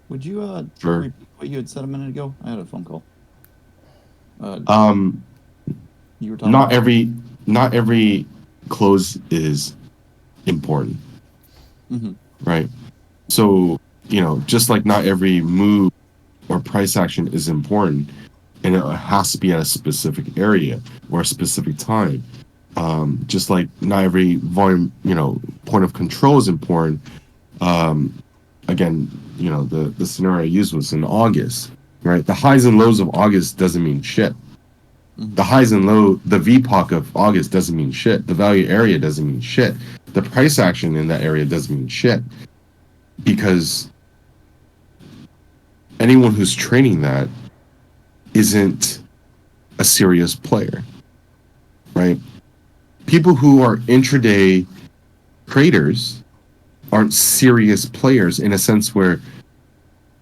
Would you Sure. repeat what you had said a minute ago? I had a phone call. You were talking Not about not every close is important, right? So, you know, just like not every move or price action is important, and it has to be at a specific area or a specific time. Just like not every volume, you know, point of control is important. Again, you know, the scenario I used was in August, right? The highs and lows of August doesn't mean shit. The highs and low, the VPOC of August doesn't mean shit. The value area doesn't mean shit. The price action in that area doesn't mean shit, because anyone who's trading that isn't a serious player, right? People who are intraday traders aren't serious players in a sense where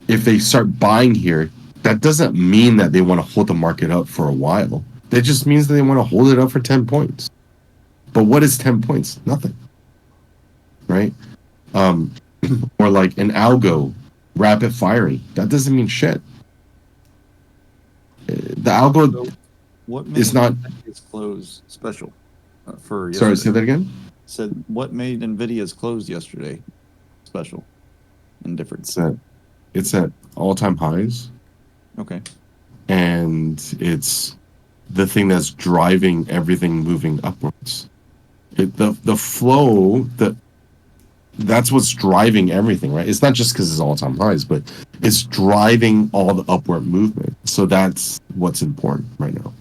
if they start buying here, that doesn't mean that they want to hold the market up for a while. That just means that they want to hold it up for 10 points. But what is 10 points? Nothing. Right? Or like an algo rapid firing. That doesn't mean shit. The algo what made is not. Nvidia's close special for yesterday? Sorry, say that again? Said what made Nvidia's close yesterday special and different? It's at all-time highs. Okay. And it's the thing that's driving everything moving upwards. The flow, that's what's driving everything, right? It's not just because it's all-time highs, but it's driving all the upward movement. So that's what's important right now.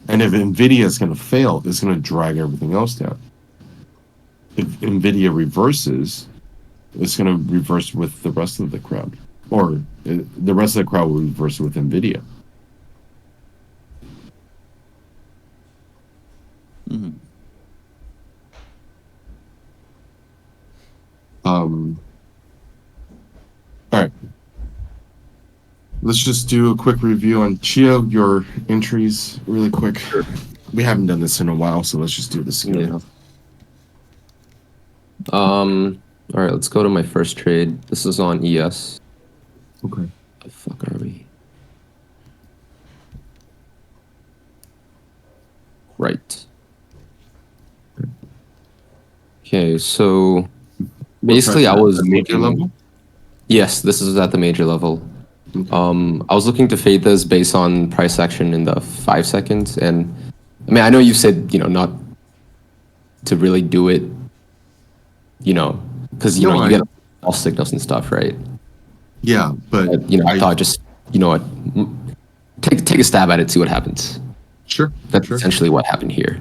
And if Nvidia is going to fail, it's going to drag everything else down. If Nvidia reverses, it's going to reverse with the rest of the crowd. Or the rest of the crowd will reverse with Nvidia. All right. Let's just do a quick review on Vchia, your entries really quick. We haven't done this in a while, so let's just do this again. Yeah. All right, let's go to my first trade. This is on ES. Okay. The fuck are we? Right. Okay, so basically I was the major level. Yes, this is at the major level. Okay. I was looking to fade this based on price action in the 5 seconds, and I mean I know you said not to really do it, because you get all signals and stuff, right? Yeah, but I thought just what, take a stab at it, see what happens. Sure. That's essentially what happened here.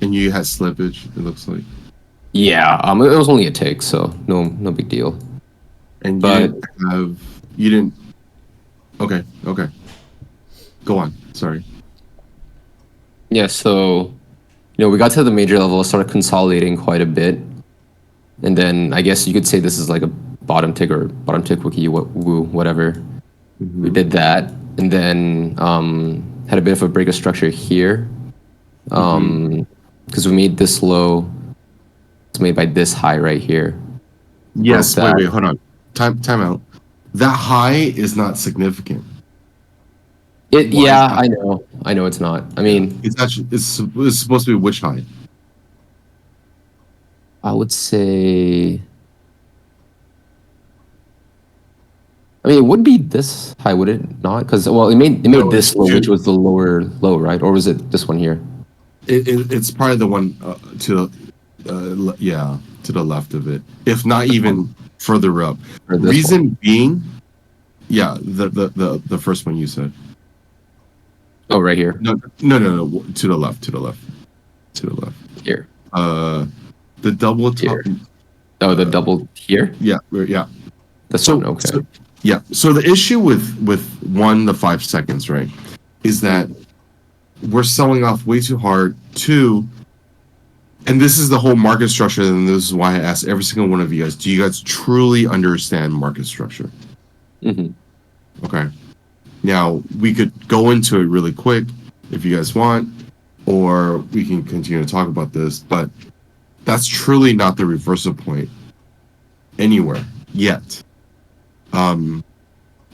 And you had slippage, it looks like. Yeah, it was only a tick, so no big deal. And you didn't. Okay. Go on. Sorry. Yeah, so we got to the major level, started consolidating quite a bit, and then I guess you could say this is like a bottom tick wiki, whatever. Mm-hmm. We did that, and then had a bit of a break of structure here, because we made this low. It's made by this high right here. Yes. Wait. Hold on. Time out. That high is not significant. Yeah, I know it's not. I mean, it's supposed to be which high? I would say I mean, it would be this high, would it not? Because well, it made No, this it low, which should- was the lower low, right? Or was it this one here? It's probably the one to to the left of it, if not even further up. Or this Reason one? being, yeah, the first one you said. Oh, right here. No, to the left, to the left, to the left. Here. The double top. Here. Oh, the double here. Yeah. This one. Okay. So the issue with the 5 seconds, right, is that we're selling off way too hard. Two, and this is the whole market structure, and this is why I asked every single one of you guys: do you guys truly understand market structure? Mm-hmm. Okay. Now we could go into it really quick if you guys want, or we can continue to talk about this, but that's truly not the reversal point anywhere yet.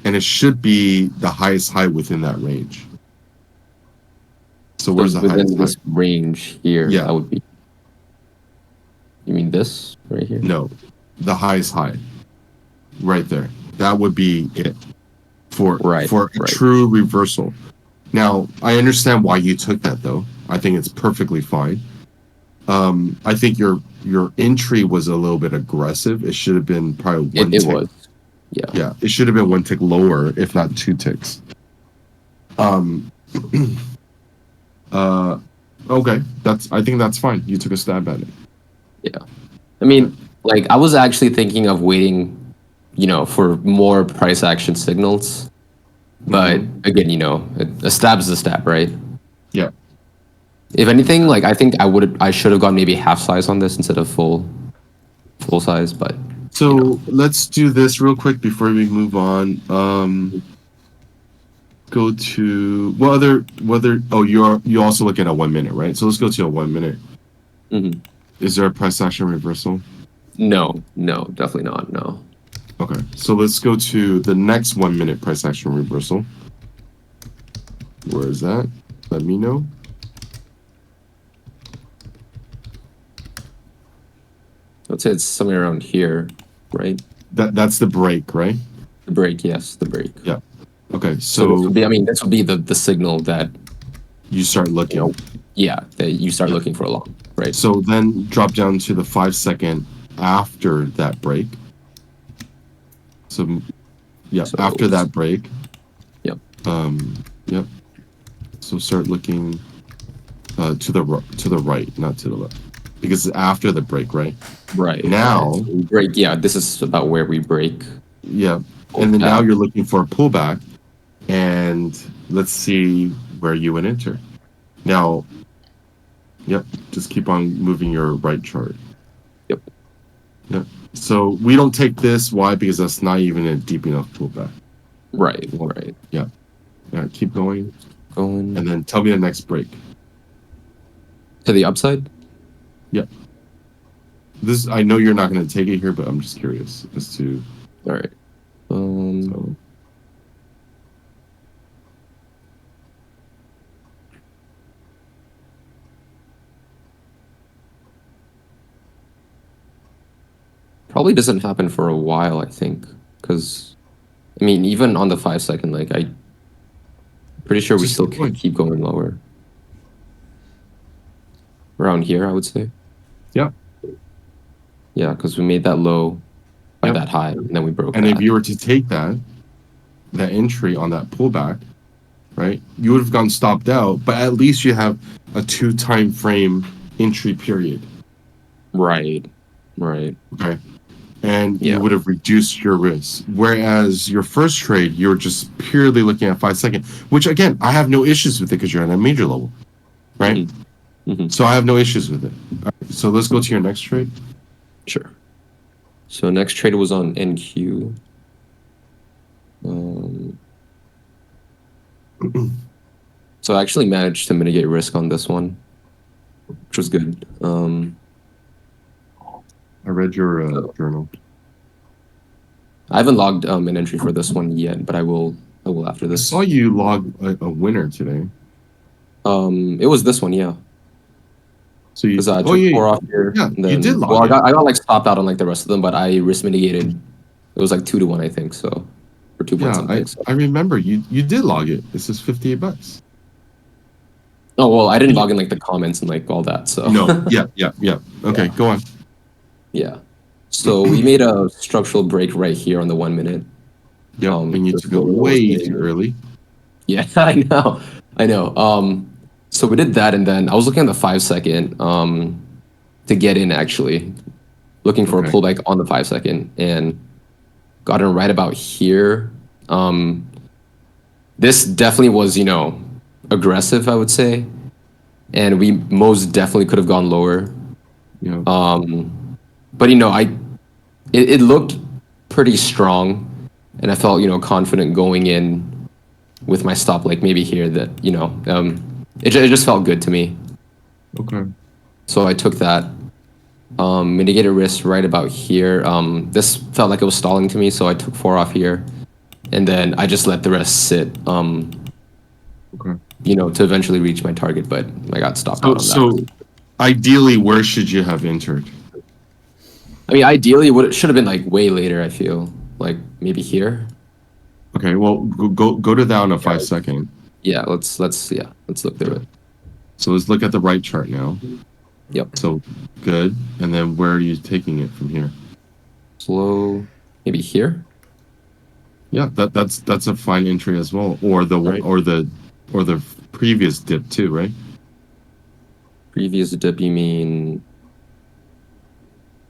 And it should be the highest high within that range. So where's the within highest this high? range here? Yeah. That would be. You mean this right here? No, the highest high, right there. That would be it for a true reversal. Now I understand why you took that though. I think it's perfectly fine. I think your entry was a little bit aggressive. It should have been probably one tick. It was. Yeah. Yeah, it should have been 1 tick lower, if not 2 ticks. Okay, I think that's fine. You took a stab at it. Yeah. I mean, like I was actually thinking of waiting, for more price action signals. But again, a stab is a stab, right? Yeah. If anything, like I think I should have gone maybe half size on this instead of full size, but So let's do this real quick before we move on. Go to you also looking at 1 minute, right? So let's go to a 1 minute. Mhm. Is there a price action reversal? No, definitely not. No. Okay, so let's go to the next 1 minute price action reversal. Where is that? Let me know. I'd say it's somewhere around here, right? That's the break, right? The break, yes, the break. Yeah. Okay, So this so would be, this would be the signal that you start looking. that you start looking for a long, right? So then drop down to the 5 second after that break. So after that break. Yep. Yep. So start looking to the right, not to the left, because it's after the break, right? Right. Now So we break. Yeah, this is about where we break. Yeah, and then now you're looking for a pullback, and let's see where you would enter. Now, just keep on moving your right chart. Yep. So we don't take this. Why? Because that's not even a deep enough pullback. Right. Yeah, keep going, Going and then tell me the next break. to the upside. This I know you're not going to take it here, but I'm just curious as to. All right. So, Probably doesn't happen for a while, I think, because I mean, even on the 5 second, like pretty sure we Just still keep going. can keep going lower. Around here, I would say. Yeah. Yeah, because we made that low by Yep. that high, and then we broke And that. if you were to take that entry on that pullback, right, you would have gone stopped out, but at least you have a 2 time frame entry period. Right. Okay. And Yeah. you would have reduced your risk. Whereas your first trade, you're just purely looking at 5 second, which again, I have no issues with it because you're at a major level, right? Mm-hmm. So I have no issues with it. All right, so let's go to your next trade. Sure. So next trade was on NQ. So I actually managed to mitigate risk on this one, which was good. I read your journal. I haven't logged an entry for this one yet, but I will after I this. saw you log a winner today. It was this one, yeah. So you Because I took 4 off here. Yeah, and you then, did log well, it. I got like stopped out on like the rest of them, but I risk mitigated. It was like 2 to 1, I think. So for 2 point Yeah, something. So. I remember you did log it. This is $58. Oh well, I didn't log in like the comments and like all that. So No, yeah. Okay, Yeah. go on. yeah. So we made a structural break right here on the 1 minute. Yeah, and you the took it slow low was way hitting too it. early. Yeah, I know. So we did that, and then I was looking at the 5 second to get in actually, looking for a Okay. pullback on the 5 second, and got in right about here. This definitely was, aggressive, I would say, and we most definitely could have gone lower. Yeah. But it looked pretty strong, and I felt confident going in with my stop, like maybe here that it just felt good to me. Okay. So I took that. Mitigated risk right about here. This felt like it was stalling to me, so I took 4 off here, and then I just let the rest sit. Okay. To eventually reach my target, but I got stopped out on that. So ideally, where should you have entered? I mean, ideally, it should have been like way later. I feel like maybe here. Okay, well, go to that on a 5 second. Yeah, let's look through it. So let's look at the right chart now. Yep. So good. And then where are you taking it from here? Slow, maybe here. Yeah, that's a fine entry as well, or the Right. or the previous dip too, right? Previous dip, you mean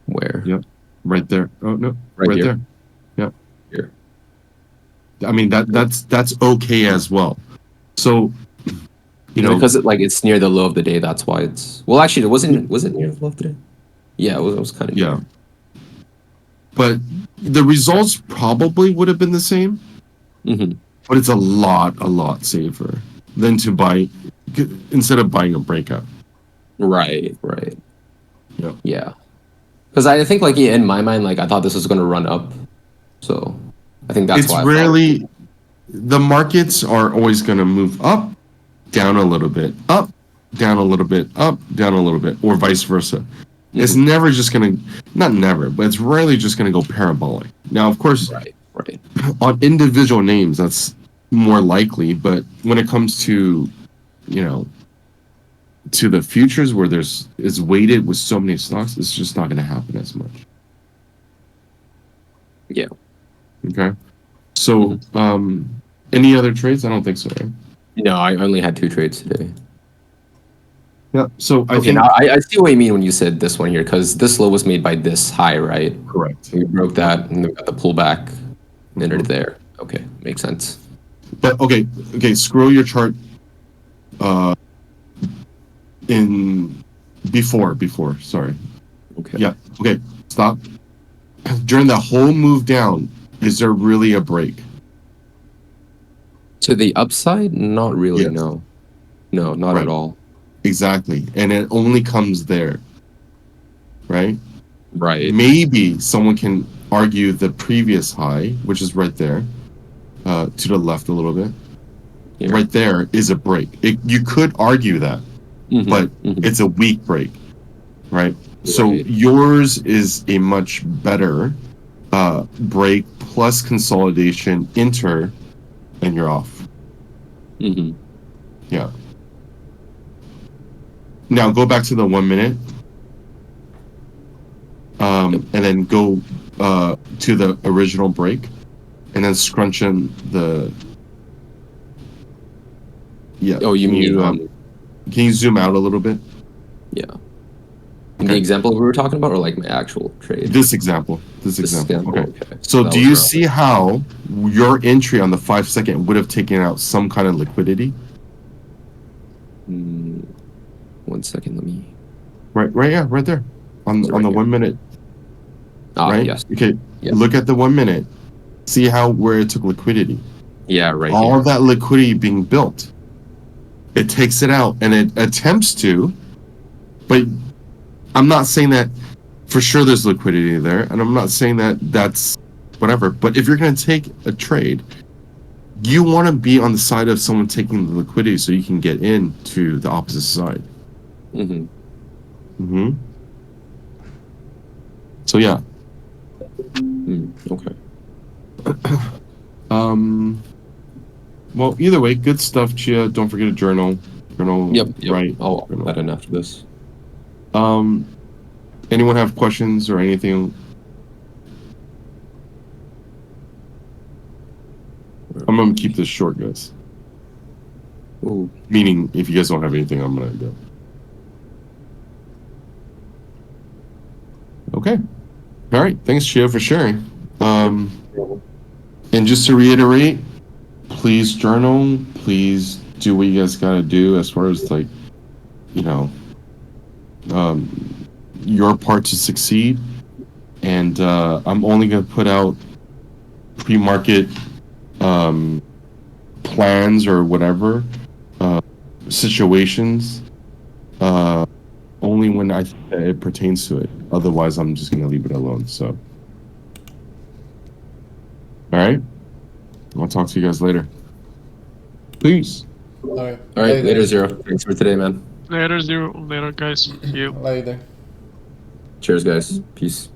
where? Yep. Right there. Oh no, Right here? there. Yeah. Here. I mean that's okay as well. So Because it's near the low of the day, that's why it's. Well, actually, was it near the low of the day? Yeah, it was kind of. Yeah. But the results probably would have been the same. Mm-hmm. But it's a lot safer than to buy instead of buying a breakout. Right. Yeah. Yeah. Because I think in my mind, I thought this was going to run up, so I think that's It's why. rarely the markets are always going to move up, down a little bit, up, down a little bit, up, down a little bit, or vice versa. Mm-hmm. It's never just going to, not never, but it's rarely just going to go parabolic. Now, of course, Right. On individual names, that's more likely, but when it comes to, to the futures where is weighted with so many stocks, it's just not going to happen as much. Yeah. Okay. So, any other trades? I don't think so. Right? No, I only had 2 trades today. Yeah. So I Okay, think now I see what you mean when you said this one here, because this low was made by this high, right? correct. We broke that, and then we got the pullback, entered there. Okay, makes sense. But okay. Scroll your chart. In before. Sorry. Okay. Yeah. Okay. Stop. During the whole move down, is there really a break? To the upside, not really. Yes. No, not Right. at all. Exactly. And it only comes there. Right? Right. Maybe someone can argue the previous high, which is right there, to the left a little bit. Here. Right there is a break. You could argue that, Mhm, but mhm. it's a weak break, right? So Right. yours is a much better break plus consolidation, enter, and you're off. Mhm. Yeah. Now go back to the 1 minute. And then go to the original break, and then scrunch in the. Yeah. Oh, you mean Can you zoom out a little bit? yeah. Okay. The example we were talking about, or my actual trade? This example. Okay. So That do was you rough. see how your entry on the 5 second would have taken out some kind of liquidity? 1 second, let me. Right there, on Is it the right here? 1 minute. Right. Yes. Okay. Yes. Look at the 1 minute. See where it took liquidity. Yeah, right All here. of that liquidity being built. It takes it out and it attempts to, but I'm not saying that for sure there's liquidity there, and I'm not saying that that's whatever. But if you're going to take a trade, you want to be on the side of someone taking the liquidity so you can get into the opposite side. Mm-hmm. So yeah. Okay. Well, either way, good stuff, Chia. Don't forget to journal. Journal. Yep. Right. I'll Journal. add in after this. Anyone have questions or anything? I'm gonna keep this short, guys. Ooh. Meaning, if you guys don't have anything, I'm gonna go. Okay. All right. Thanks, Chia, for sharing. And just to reiterate, please journal. Please do what you guys gotta do as far as like, you know, your part to succeed. And I'm only gonna put out pre-market plans or whatever situations only when I think that it pertains to it. Otherwise, I'm just gonna leave it alone. So, all right. I'll talk to you guys later. Peace. Okay. All right, later, Zero. Thanks for today, man. Later, Zero. Later, guys. See you. Later. Cheers, guys. Peace.